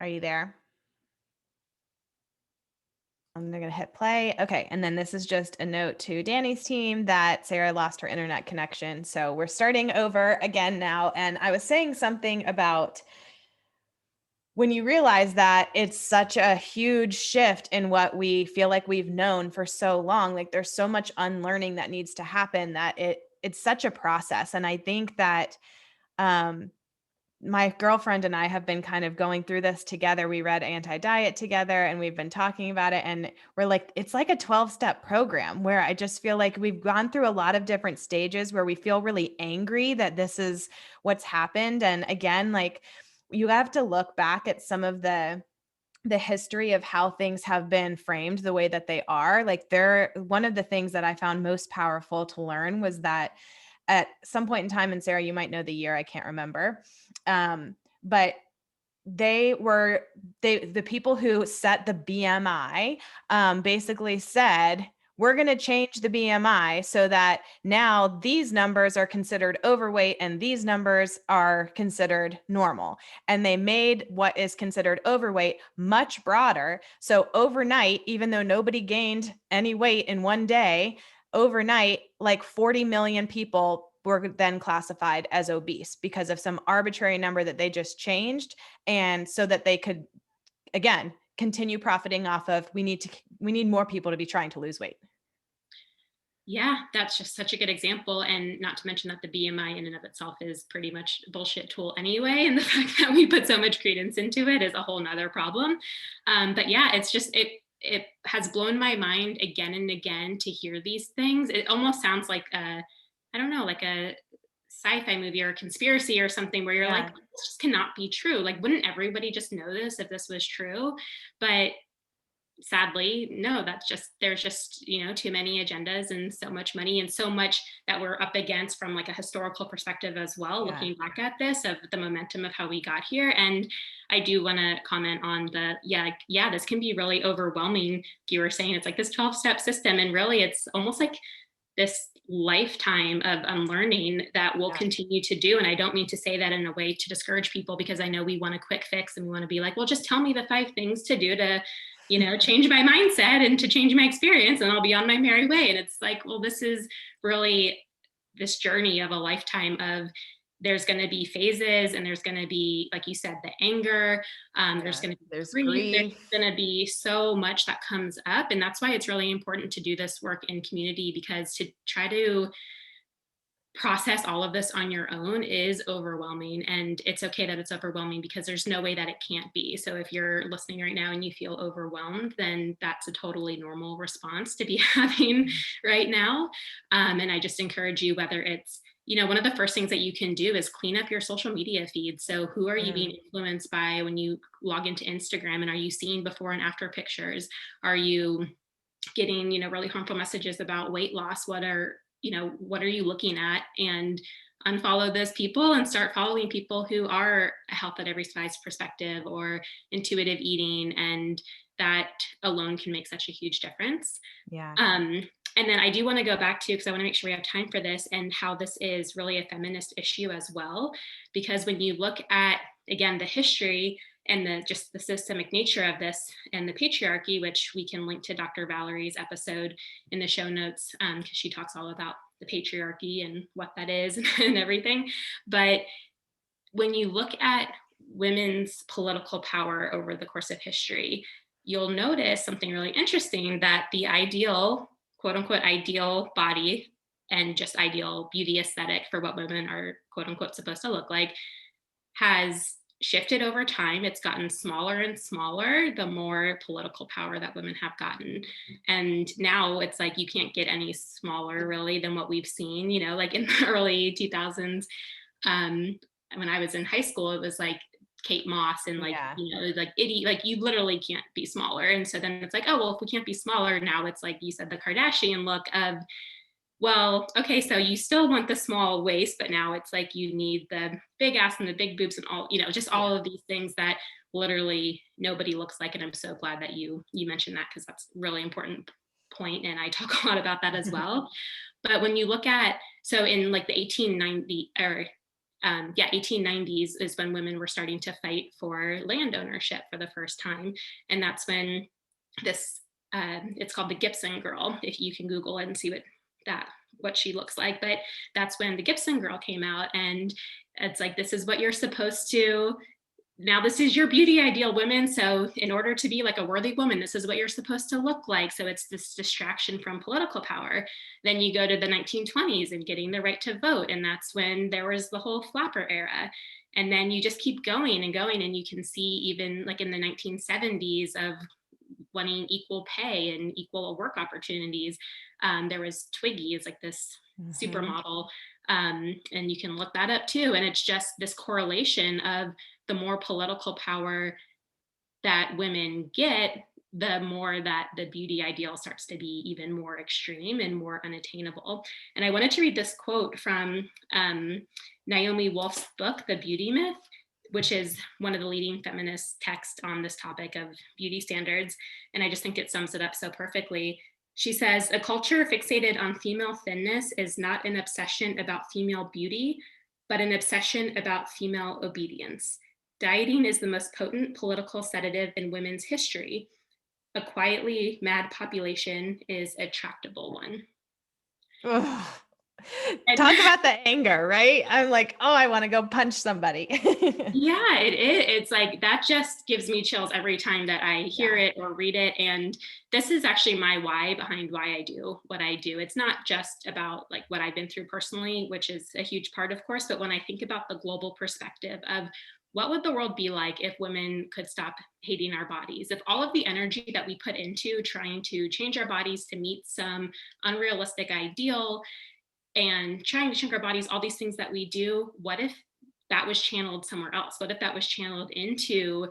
Are you there? I'm going to hit play. Okay. And then this is just a note to Danny's team that Sarah lost her internet connection. So we're starting over again now. And I was saying something about when you realize that it's such a huge shift in what we feel like we've known for so long, like there's so much unlearning that needs to happen, that it's such a process. And I think that um my girlfriend and I have been kind of going through this together. We read Anti-Diet together and we've been talking about it. And we're like, it's like a 12-step program where I just feel like we've gone through a lot of different stages where we feel really angry that this is what's happened. And again, like you have to look back at some of the history of how things have been framed the way that they are. Like they're one of the things that I found most powerful to learn was that at some point in time, and Sarah, you might know the year, I can't remember. But the people who set the BMI basically said, we're going to change the BMI so that now these numbers are considered overweight and these numbers are considered normal. And they made what is considered overweight much broader. So overnight, even though nobody gained any weight in one day, overnight, like 40 million people were then classified as obese because of some arbitrary number that they just changed, and so that they could again continue profiting off of we need more people to be trying to lose weight. Yeah, that's just such a good example. And not to mention that the BMI in and of itself is pretty much a bullshit tool anyway. And the fact that we put so much credence into it is a whole nother problem. But yeah, it's just, it has blown my mind again and again to hear these things. It almost sounds like I don't know, like a sci-fi movie or a conspiracy or something where you're like, Yeah. this just cannot be true. Like, wouldn't everybody just know this if this was true? But sadly, no, that's just, there's just, too many agendas and so much money and so much that we're up against from like a historical perspective as well, Yeah. looking back at this, of the momentum of how we got here. And I do want to comment on yeah, this can be really overwhelming. You were saying it's like this 12-step system, and really it's almost like this lifetime of unlearning that we'll Yeah. continue to do. And I don't mean to say that in a way to discourage people, because I know we want a quick fix and we want to be like, well, just tell me the 5 things to do to, change my mindset and to change my experience, and I'll be on my merry way. And it's like, well, this is really this journey of a lifetime of, there's going to be phases, and there's going to be, like you said, the anger, there's Yeah. going to be There's grief, there's grief. going to be so much that comes up. And that's why it's really important to do this work in community, because to try to process all of this on your own is overwhelming. And it's okay that it's overwhelming, because there's no way that it can't be. So if you're listening right now and you feel overwhelmed, then that's a totally normal response to be having right now. And I just encourage you, whether it's, one of the first things that you can do is clean up your social media feed. So who are you Mm. being influenced by when you log into Instagram? And are you seeing before and after pictures? Are you getting, really harmful messages about weight loss? What are you looking at? And unfollow those people and start following people who are a health at every size perspective or intuitive eating. And that alone can make such a huge difference. Yeah. Um, And then I do want to go back to, because I want to make sure we have time for this, and how this is really a feminist issue as well. Because when you look at, again, the history and just the systemic nature of this and the patriarchy, which we can link to Dr. Valerie's episode in the show notes, because she talks all about the patriarchy and what that is and everything. But when you look at women's political power over the course of history, you'll notice something really interesting, that the ideal, quote unquote, ideal body and just ideal beauty aesthetic for what women are, quote unquote, supposed to look like has shifted over time. It's gotten smaller and smaller the more political power that women have gotten. And now it's like you can't get any smaller really than what we've seen, like in the early 2000s. When I was in high school, it was like Kate Moss and like, Yeah. like like you literally can't be smaller. And so then it's like, oh, well, if we can't be smaller, now it's like you said, the Kardashian look of, well, okay, so you still want the small waist, but now it's like you need the big ass and the big boobs and all, just Yeah. all of these things that literally nobody looks like. And I'm so glad that you mentioned that, because that's a really important point, and I talk a lot about that as well. But when you look at, so in like the 1890 or 1890s is when women were starting to fight for land ownership for the first time. And that's when this, it's called the Gibson girl, if you can Google it and see what she looks like. But that's when the Gibson girl came out, and it's like, this is what you're supposed to, now this is your beauty ideal, women. So in order to be like a worthy woman, this is what you're supposed to look like. So it's this distraction from political power. Then you go to the 1920s and getting the right to vote, and that's when there was the whole flapper era. And then you just keep going and going, and you can see even like in the 1970s of wanting equal pay and equal work opportunities. There was Twiggy is like this supermodel, and you can look that up too. And it's just this correlation of the more political power that women get, the more that the beauty ideal starts to be even more extreme and more unattainable. And I wanted to read this quote from Naomi Wolf's book, The Beauty Myth, which is one of the leading feminist texts on this topic of beauty standards. And I just think it sums it up so perfectly. She says, a culture fixated on female thinness is not an obsession about female beauty, but an obsession about female obedience. Dieting is the most potent political sedative in women's history. A quietly mad population is a tractable one. Ugh. And Talk about the anger, right? I'm like, oh, I want to go punch somebody. yeah, it is. It's like, that just gives me chills every time that I hear Yeah. it or read it. And this is actually my why behind why I do what I do. It's not just about like what I've been through personally, which is a huge part, of course, but when I think about the global perspective of what would the world be like if women could stop hating our bodies? If all of the energy that we put into trying to change our bodies to meet some unrealistic ideal and trying to shrink our bodies, all these things that we do, what if that was channeled somewhere else? What if that was channeled into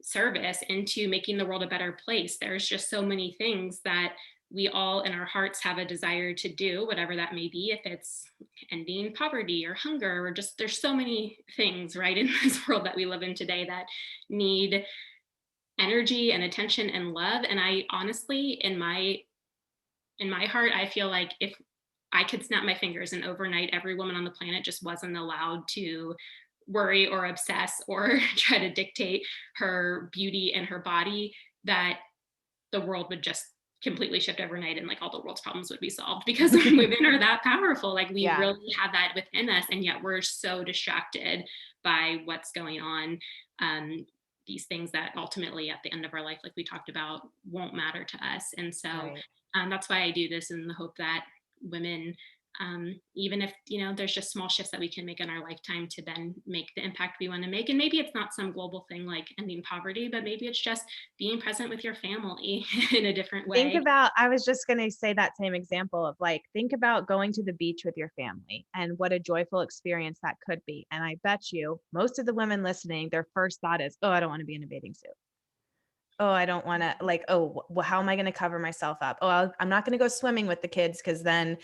service, into making the world a better place? There's just so many things that we all in our hearts have a desire to do, whatever that may be, if it's ending poverty or hunger, or just there's so many things, right, in this world that we live in today that need energy and attention and love. And I honestly, in my heart, I feel like if I could snap my fingers and overnight every woman on the planet just wasn't allowed to worry or obsess or try to dictate her beauty and her body, that the world would just completely shift overnight, and like all the world's problems would be solved, because women are that powerful. Like we Yeah. really have that within us, and yet we're so distracted by what's going on. These things that ultimately at the end of our life, like we talked about, won't matter to us. And so Right. that's why I do this, in the hope that women, even if there's just small shifts that we can make in our lifetime to then make the impact we want to make. And maybe it's not some global thing like ending poverty, but maybe it's just being present with your family in a different Think way. about, I was just going to say that same example of like, think about going to the beach with your family and what a joyful experience that could be. And I bet you most of the women listening, their first thought is, oh, I don't want to be in a bathing suit. Oh, I don't want to, like, oh, well, how am I going to cover myself up? Oh, I'm not going to go swimming with the kids because then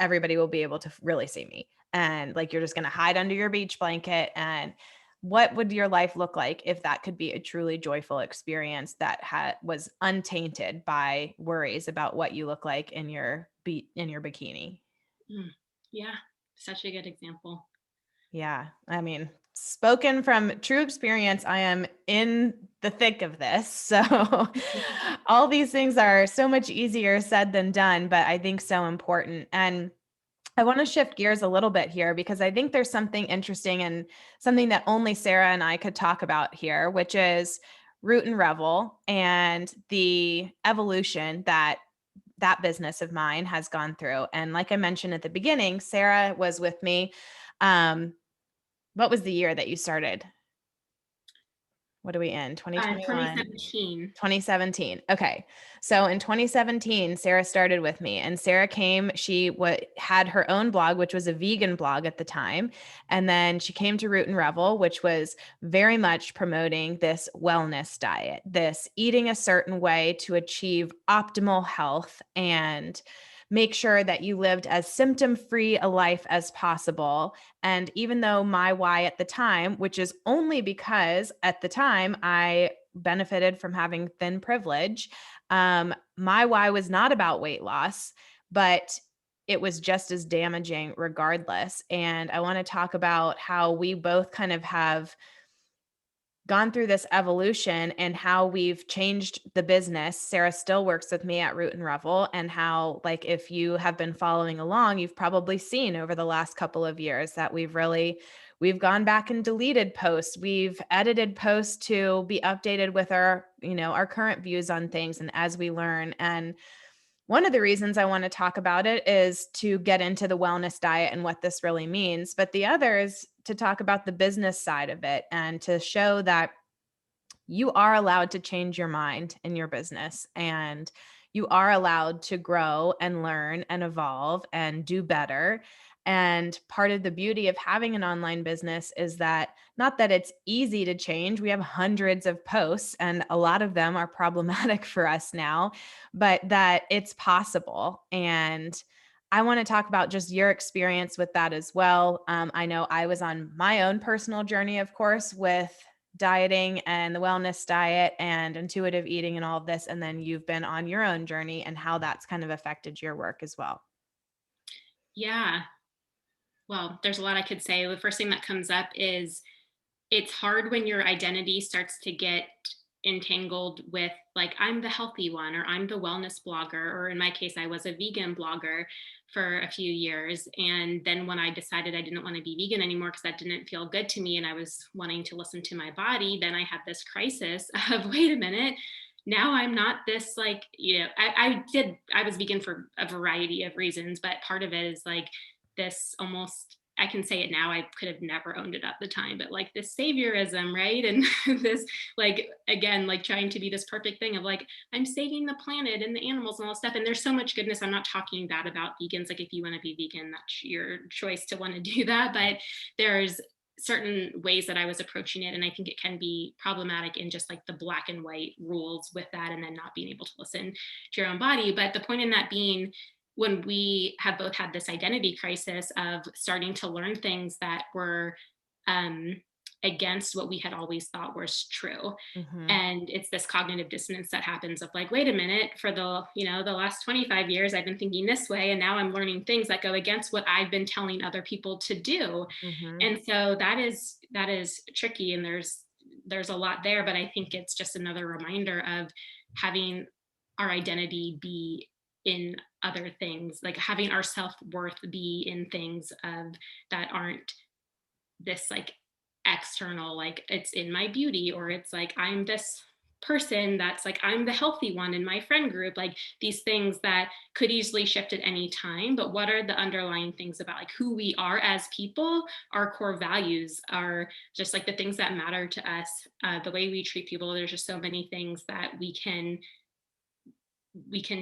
everybody will be able to really see me. And like, you're just going to hide under your beach blanket. And what would your life look like if that could be a truly joyful experience that was untainted by worries about what you look like in your be in your bikini. Mm. Yeah, such a good example. Yeah. I mean, spoken from true experience, I am in the thick of this. So all these things are so much easier said than done, but I think so important. And I want to shift gears a little bit here because I think there's something interesting and something that only Sarah and I could talk about here, which is Root and Revel and the evolution that that business of mine has gone through. And like I mentioned at the beginning, Sarah was with me. What was the year that you started? What are we in? 2021? 2017. 2017. Okay. So in 2017, Sarah started with me and Sarah came, she had her own blog, which was a vegan blog at the time. And then she came to Root and Revel, which was very much promoting this wellness diet, this eating a certain way to achieve optimal health and make sure that you lived as symptom-free a life as possible. And even though my why at the time, which is only because at the time I benefited from having thin privilege, my why was not about weight loss, but it was just as damaging regardless. And I want to talk about how we both kind of have gone through this evolution and how we've changed the business. Sarah still works with me at Root and Revel, and how, like, if you have been following along, you've probably seen over the last couple of years that we've gone back and deleted posts. We've edited posts to be updated with our, our current views on things and as we learn. And one of the reasons I want to talk about it is to get into the wellness diet and what this really means. But the other is to talk about the business side of it and to show that you are allowed to change your mind in your business and you are allowed to grow and learn and evolve and do better. And part of the beauty of having an online business is that not that it's easy to change. We have hundreds of posts and a lot of them are problematic for us now, but that it's possible. And I want to talk about just your experience with that as well. I know I was on my own personal journey, of course, with dieting and the wellness diet and intuitive eating and all of this. And then you've been on your own journey and how that's kind of affected your work as well. Yeah. Well, there's a lot I could say. The first thing that comes up is it's hard when your identity starts to get entangled with, like, I'm the healthy one, or I'm the wellness blogger, or in my case, I was a vegan blogger for a few years. And then when I decided I didn't want to be vegan anymore because that didn't feel good to me and I was wanting to listen to my body, then I had this crisis of, wait a minute, now I'm not this, like, I was vegan for a variety of reasons, but part of it is like this almost, I can say it now, I could have never owned it at the time, but like this saviorism, right? And this, like, again, like trying to be this perfect thing of like, I'm saving the planet and the animals and all this stuff. And there's so much goodness. I'm not talking bad about vegans. Like, if you want to be vegan, that's your choice to want to do that. But there's certain ways that I was approaching it. And I think it can be problematic in just like the black and white rules with that, and then not being able to listen to your own body. But the point in that being, when we have both had this identity crisis of starting to learn things that were um, against what we had always thought was true. Mm-hmm. And it's this cognitive dissonance that happens of like, wait a minute, for the last 25 years, I've been thinking this way. And now I'm learning things that go against what I've been telling other people to do. Mm-hmm. And so that is tricky. And there's a lot there, but I think it's just another reminder of having our identity be in other things, like having our self-worth be in things of that aren't this like external, like it's in my beauty, or it's like I'm this person that's like I'm the healthy one in my friend group, like these things that could easily shift at any time. But what are the underlying things about like who we are as people? Our core values are just like the things that matter to us, the way we treat people. There's just so many things that we can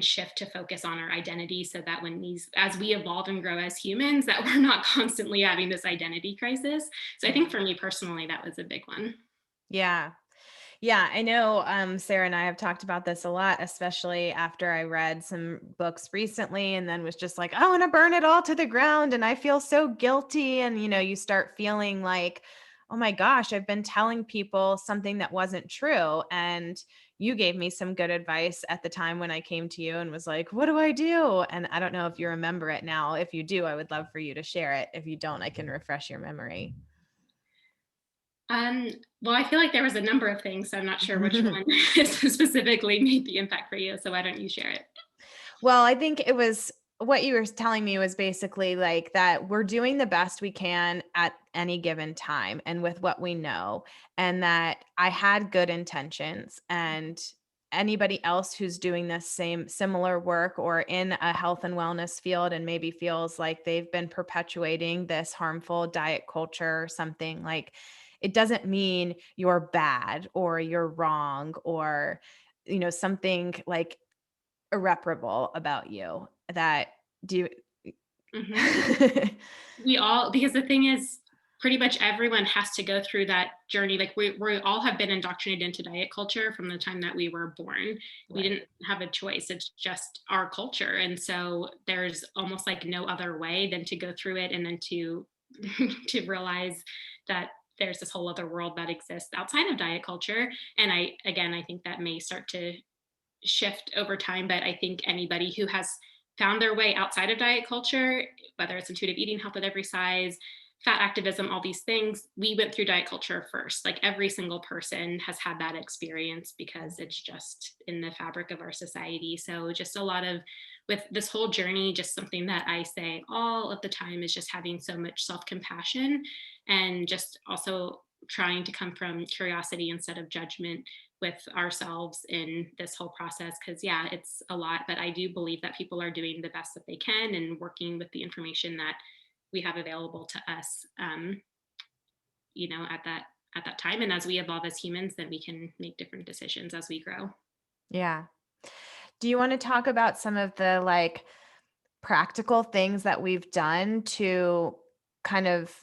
shift to focus on our identity, so that when as we evolve and grow as humans, that we're not constantly having this identity crisis. So I think for me personally, that was a big one. Yeah. Yeah, I know Sarah and I have talked about this a lot, especially after I read some books recently and then was just like, I want to burn it all to the ground and I feel so guilty. And, you start feeling like, oh my gosh, I've been telling people something that wasn't true. And you gave me some good advice at the time when I came to you and was like, what do I do? And I don't know if you remember it now. If you do, I would love for you to share it. If you don't, I can refresh your memory. Um, well, I feel like there was a number of things, so I'm not sure which one specifically made the impact for you. So why don't you share it? Well, I think it was what you were telling me was basically like that we're doing the best we can at any given time and with what we know, and that I had good intentions, and anybody else who's doing this same similar work or in a health and wellness field and maybe feels like they've been perpetuating this harmful diet culture or something, like it doesn't mean you're bad or you're wrong or something like irreparable about you that do Hmm. you We all, because the thing is, pretty much everyone has to go through that journey. Like we all have been indoctrinated into diet culture from the time that we were born. We Right. didn't have a choice. It's just our culture. And so there's almost like no other way than to go through it and then to to realize that there's this whole other world that exists outside of diet culture. And I think that may start to shift over time, but I think anybody who has found their way outside of diet culture, whether it's intuitive eating, health at every size, fat activism, all these things, we went through diet culture first. Like every single person has had that experience because it's just in the fabric of our society. So just a lot of, with this whole journey, just something that I say all of the time is just having so much self-compassion and just also trying to come from curiosity instead of judgment with ourselves in this whole process, because yeah, it's a lot, but I do believe that people are doing the best that they can and working with the information that we have available to us, at that time. And as we evolve as humans, then we can make different decisions as we grow. Yeah. Do you want to talk about some of the like practical things that we've done to kind of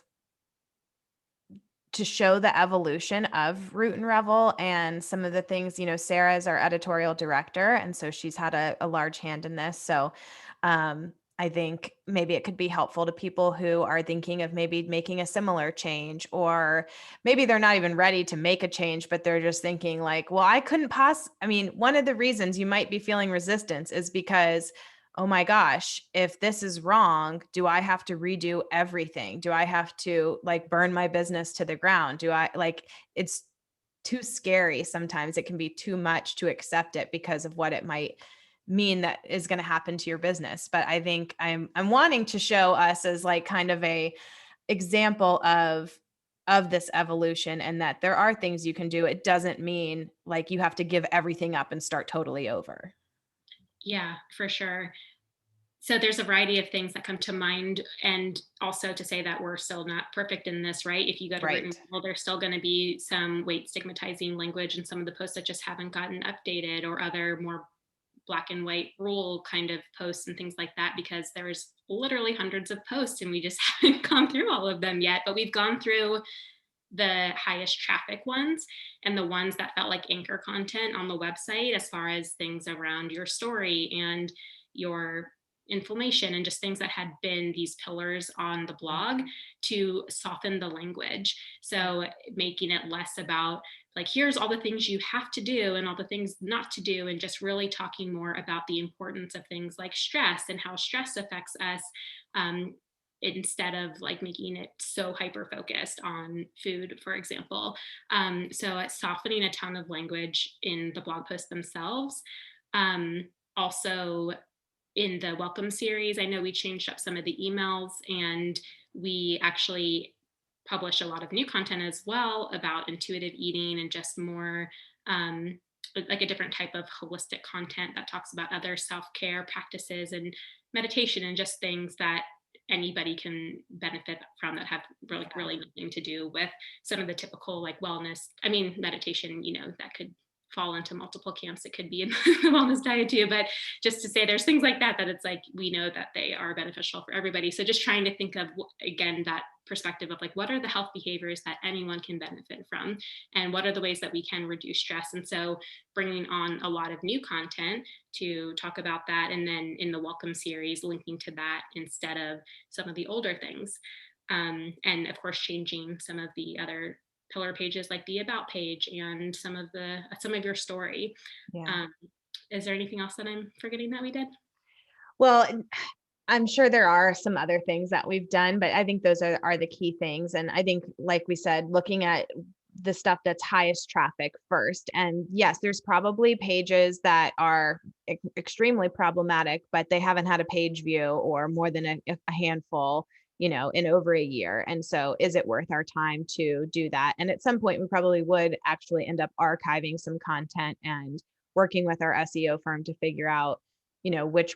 to show the evolution of Root and Revel and some of the things, Sarah is our editorial director, and so she's had a large hand in this. So I think maybe it could be helpful to people who are thinking of maybe making a similar change, or maybe they're not even ready to make a change, but they're just thinking like, well, I mean, one of the reasons you might be feeling resistance is because oh my gosh, if this is wrong, do I have to redo everything? Do I have to like burn my business to the ground? Do I like it's too scary sometimes. It can be too much to accept it because of what it might mean that is going to happen to your business. But I think I'm wanting to show us as like kind of a example of this evolution and that there are things you can do. It doesn't mean like you have to give everything up and start totally over. Yeah, for sure. So there's a variety of things that come to mind, and also to say that we're still not perfect in this, right? If you go to Root and Right. Reveal, there's still going to be some weight stigmatizing language in some of the posts that just haven't gotten updated, or other more black and white rule kind of posts and things like that, because there's literally hundreds of posts and we just haven't gone through all of them yet. But we've gone through the highest traffic ones and the ones that felt like anchor content on the website, as far as things around your story and your inflammation and just things that had been these pillars on the blog, to soften the language. So making it less about like, here's all the things you have to do and all the things not to do, and just really talking more about the importance of things like stress and how stress affects us, um, instead of like making it so hyper focused on food, for example. So it's softening a ton of language in the blog posts themselves. Also, in the welcome series, I know we changed up some of the emails, and we actually publish a lot of new content as well about intuitive eating and just more, like a different type of holistic content that talks about other self-care practices and meditation and just things that anybody can benefit from, that have really, Yeah. really nothing to do with some of the typical like wellness. I mean, meditation, that could fall into multiple camps. It could be in the wellness diet too, but just to say there's things like that, that it's like we know that they are beneficial for everybody. So just trying to think of, again, that perspective of like, what are the health behaviors that anyone can benefit from, and what are the ways that we can reduce stress. And so bringing on a lot of new content to talk about that, and then in the welcome series linking to that instead of some of the older things, and of course changing some of the other pillar pages like the about page and some of your story. Yeah. Um, is there anything else that I'm forgetting that we did? Well, I'm sure there are some other things that we've done, but I think those are the key things. And I think, like we said, looking at the stuff that's highest traffic first. And yes, there's probably pages that are extremely problematic, but they haven't had a page view or more than a handful, in over a year. And so is it worth our time to do that? And at some point, we probably would actually end up archiving some content and working with our SEO firm to figure out which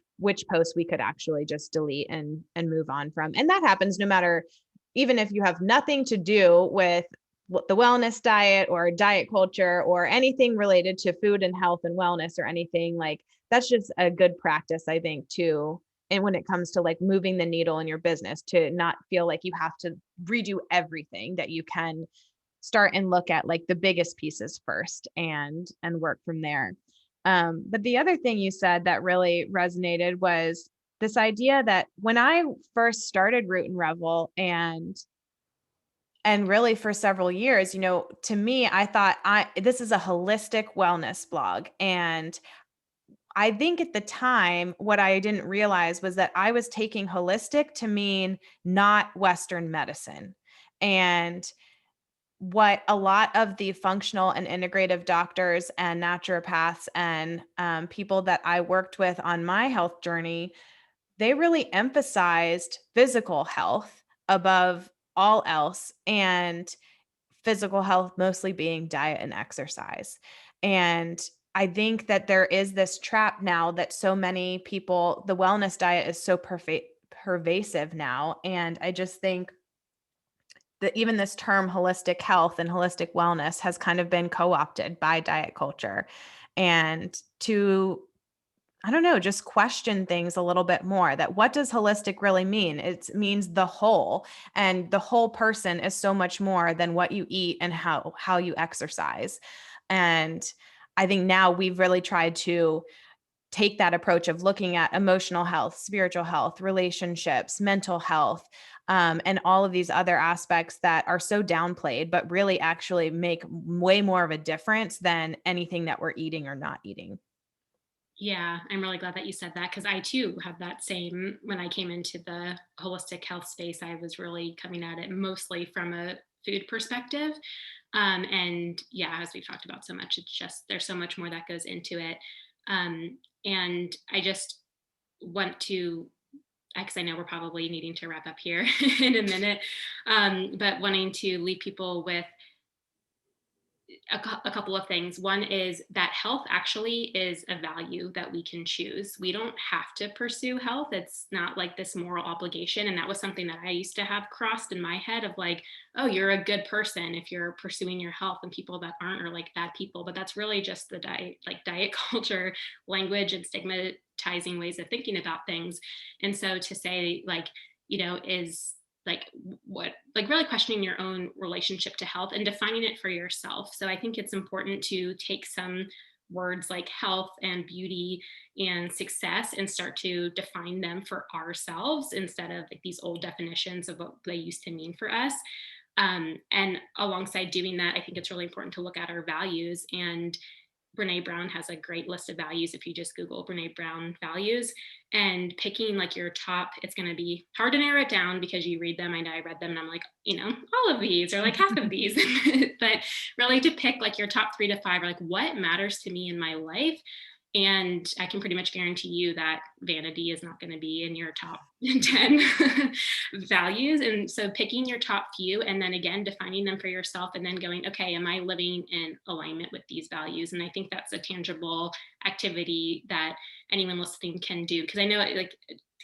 posts we could actually just delete and move on from. And that happens no matter, even if you have nothing to do with the wellness diet or diet culture or anything related to food and health and wellness or anything. Like, that's just a good practice, I think, too. And when it comes to like moving the needle in your business, to not feel like you have to redo everything, that you can start and look at like the biggest pieces first and work from there. But the other thing you said that really resonated was this idea that when I first started Root and Revel, and really for several years, to me, I thought this is a holistic wellness blog. And I think at the time, what I didn't realize was that I was taking holistic to mean not Western medicine. And what a lot of the functional and integrative doctors and naturopaths and people that I worked with on my health journey, they really emphasized physical health above all else, and physical health mostly being diet and exercise. And I think that there is this trap now that so many people, the wellness diet is so pervasive now. And I just think that even this term holistic health and holistic wellness has kind of been co-opted by diet culture. And to, I don't know, just question things a little bit more, that what does holistic really mean? It means the whole, and the whole person is so much more than what you eat and how you exercise. And I think now we've really tried to take that approach of looking at emotional health, spiritual health, relationships, mental health, and all of these other aspects that are so downplayed, but really actually make way more of a difference than anything that we're eating or not eating. Yeah, I'm really glad that you said that because I too have that same. When I came into the holistic health space, I was really coming at it mostly from a food perspective. And yeah, as we've talked about so much, it's just there's so much more that goes into it. And I just want to, because I know we're probably needing to wrap up here in a minute, but wanting to leave people with a couple of things. One is that health actually is a value that we can choose. We don't have to pursue health. It's not like this moral obligation. And that was something that I used to have crossed in my head of like, oh, you're a good person if you're pursuing your health, and people that aren't are like bad people. But that's really just the diet culture language and stigmatizing ways of thinking about things. And so to say like, is like what, like really questioning your own relationship to health and defining it for yourself. So I think it's important to take some words like health and beauty and success and start to define them for ourselves instead of like these old definitions of what they used to mean for us. And alongside doing that, I think it's really important to look at our values. And Brene Brown has a great list of values. If you just Google Brene Brown values and picking like your top, it's going to be hard to narrow it down because you read them. I know I read them and I'm like, all of these or like half of these, but really to pick like your top 3 to 5 or like what matters to me in my life. And I can pretty much guarantee you that vanity is not going to be in your top 10 values. And so picking your top few and then again, defining them for yourself and then going, okay, am I living in alignment with these values? And I think that's a tangible activity that anyone listening can do. Cause I know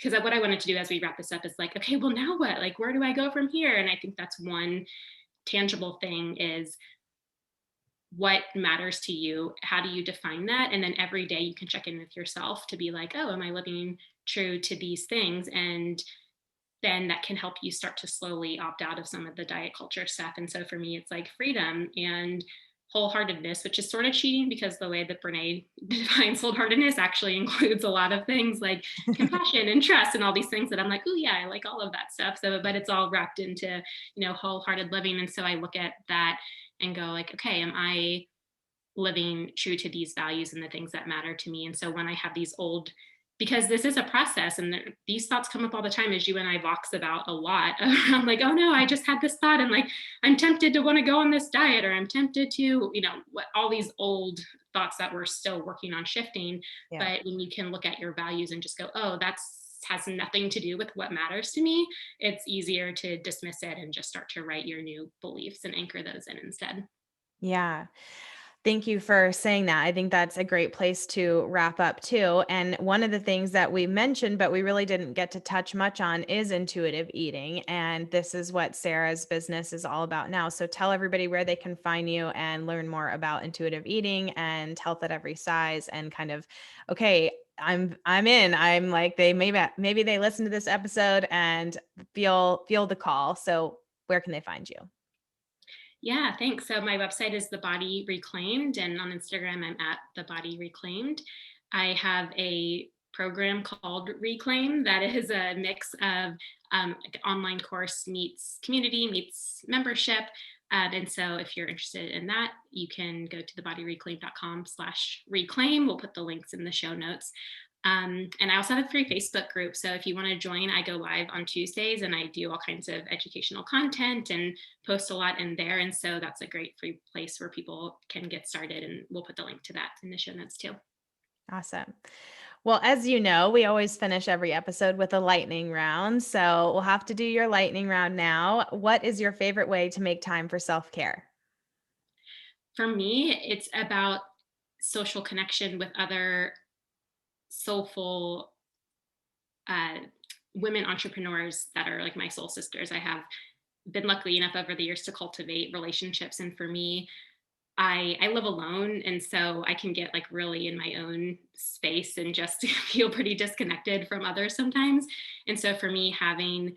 because what I wanted to do as we wrap this up is like, okay, well now what? Like, where do I go from here? And I think that's one tangible thing is what matters to you, how do you define that, and then every day you can check in with yourself to be like, oh, am I living true to these things? And then that can help you start to slowly opt out of some of the diet culture stuff. And so for me it's like freedom and wholeheartedness, which is sort of cheating because the way that Brene defines wholeheartedness actually includes a lot of things like compassion and trust and all these things that I'm like, oh yeah, I like all of that stuff. So, but it's all wrapped into, wholehearted living. And so I look at that and go like, okay, am I living true to these values and the things that matter to me? And so when I have these old, because this is a process and these thoughts come up all the time, as you and I vox about a lot. I'm like, oh no, I just had this thought, and like I'm tempted to want to go on this diet, or I'm tempted to, what, all these old thoughts that we're still working on shifting. Yeah. But when you can look at your values and just go, oh, that's has nothing to do with what matters to me, it's easier to dismiss it and just start to write your new beliefs and anchor those in instead. Yeah. Thank you for saying that. I think that's a great place to wrap up too. And one of the things that we mentioned, but we really didn't get to touch much on, is intuitive eating. And this is what Sarah's business is all about now. So tell everybody where they can find you and learn more about intuitive eating and health at every size, and kind of, okay, I'm in. I'm like, they maybe they listen to this episode and feel the call. So where can they find you? Yeah, thanks. So my website is The Body Reclaimed, and on Instagram, I'm at The Body Reclaimed. I have a program called Reclaim that is a mix of like online course meets community meets membership. And so if you're interested in that, you can go to thebodyreclaim.com/reclaim. We'll put the links in the show notes. And I also have a free Facebook group. So if you want to join, I go live on Tuesdays and I do all kinds of educational content and post a lot in there. And so that's a great free place where people can get started. And we'll put the link to that in the show notes too. Awesome. Well, as you know, we always finish every episode with a lightning round. So we'll have to do your lightning round now. What is your favorite way to make time for self care? For me, it's about social connection with other soulful uh, women entrepreneurs that are like my soul sisters. I have been lucky enough over the years to cultivate relationships. And for me, I live alone, and so I can get like really in my own space and just feel pretty disconnected from others sometimes. And so for me, having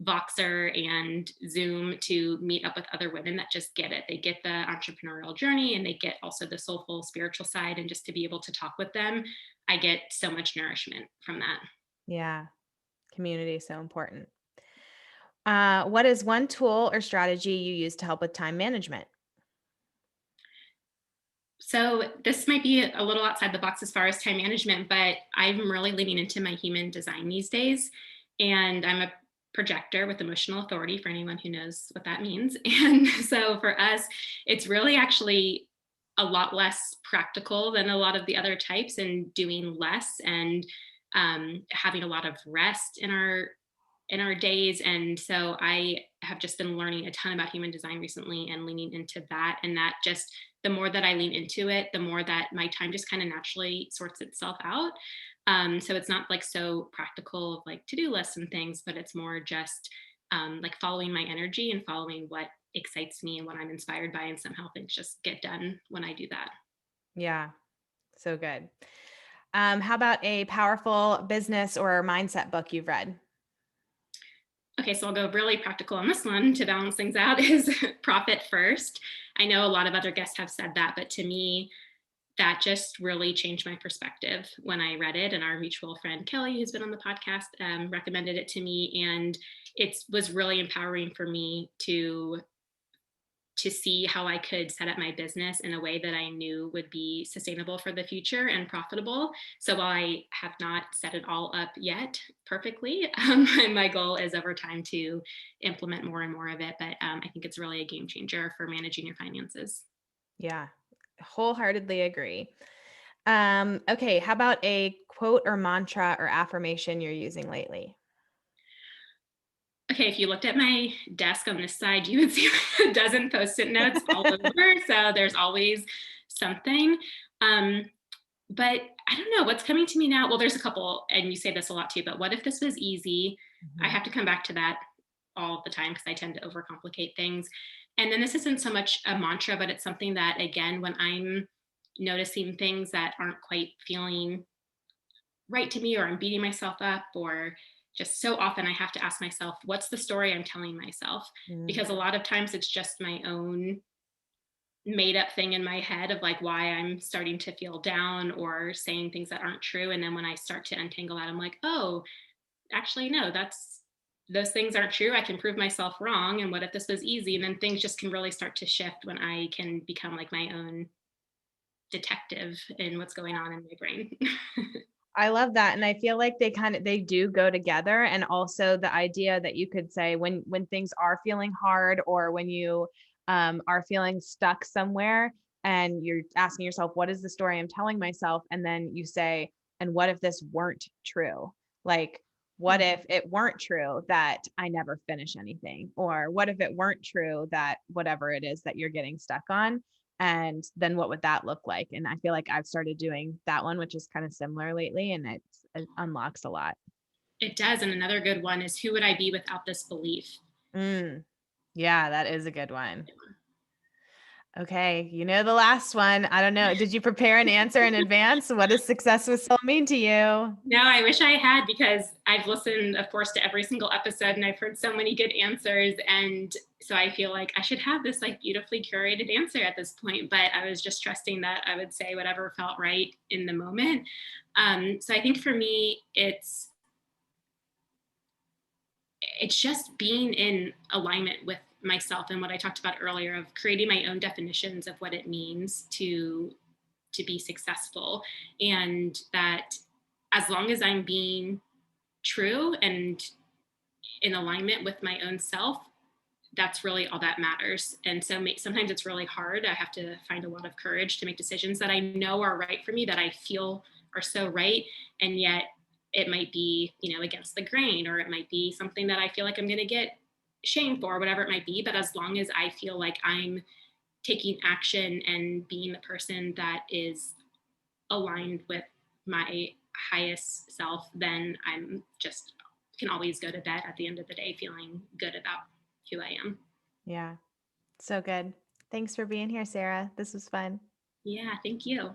Voxer and Zoom to meet up with other women that just get it. They get the entrepreneurial journey and they get also the soulful spiritual side, and just to be able to talk with them, I get so much nourishment from that. Yeah, community is so important. What is one tool or strategy you use to help with time management? So this might be a little outside the box as far as time management, but I'm really leaning into my human design these days. And I'm a projector with emotional authority, for anyone who knows what that means. And so for us, it's really actually a lot less practical than a lot of the other types, and doing less and having a lot of rest in our days. And so I have just been learning a ton about human design recently and leaning into that. And that just, the more that I lean into it, the more that my time just kind of naturally sorts itself out. So it's not like so practical of like to-do lists and things, but it's more just like following my energy and following what excites me and what I'm inspired by. And somehow things just get done when I do that. Yeah, so good. How about a powerful business or mindset book you've read? Okay, so I'll go really practical on this one to balance things out is profit first. I know a lot of other guests have said that, but to me, that just really changed my perspective when I read it. And our mutual friend Kelly, who's been on the podcast, recommended it to me, and it was really empowering for me to see how I could set up my business in a way that I knew would be sustainable for the future and profitable. So while I have not set it all up yet perfectly, my goal is over time to implement more and more of it. But I think it's really a game changer for managing your finances. Yeah, wholeheartedly agree. Okay, how about a quote or mantra or affirmation you're using lately? Okay, if you looked at my desk on this side, you would see a dozen post-it notes all over. So there's always something. Um, but I don't know what's coming to me now. Well, there's a couple, and you say this a lot too, but what if this was easy? I Mhm. have to come back to that all the time because I tend to overcomplicate things. And then this isn't so much a mantra, but it's something that, again, when I'm noticing things that aren't quite feeling right to me, or I'm beating myself up, or just so often I have to ask myself, what's the story I'm telling myself? Mm, Because a lot of times it's just my own made up thing in my head of like why I'm starting to feel down or saying things that aren't true. And then when I start to untangle that, I'm like, oh, actually, no, those things aren't true. I can prove myself wrong. And what if this was easy? And then things just can really start to shift when I can become like my own detective in what's going on in my brain. I love that, and I feel like they do go together, and also the idea that you could say when things are feeling hard, or when you, are feeling stuck somewhere, and you're asking yourself, "What is the story I'm telling myself?" And then you say, "And what if this weren't true?" Like, what Mhm. if it weren't true that I never finish anything? Or what if it weren't true that whatever it is that you're getting stuck on, and then what would that look like? And I feel like I've started doing that one, which is kind of similar lately, and it unlocks a lot. It does. And another good one is, who would I be without this belief? Mm, yeah, that is a good one. Okay, you know the last one. I don't know. Did you prepare an answer in advance? What does success with soul mean to you? No, I wish I had, because I've listened, of course, to every single episode and I've heard so many good answers. And so I feel like I should have this like beautifully curated answer at this point. But I was just trusting that I would say whatever felt right in the moment. So I think for me, it's just being in alignment with myself and what I talked about earlier, of creating my own definitions of what it means to be successful. And that as long as I'm being true and in alignment with my own self, that's really all that matters. And so sometimes it's really hard. I have to find a lot of courage to make decisions that I know are right for me, that I feel are so right. And yet it might be, against the grain, or it might be something that I feel like I'm going to get shamed for, whatever it might be. But as long as I feel like I'm taking action and being the person that is aligned with my highest self, then I'm just can always go to bed at the end of the day feeling good about who I am. Yeah, so good. Thanks for being here, Sarah. This was fun. Yeah, thank you.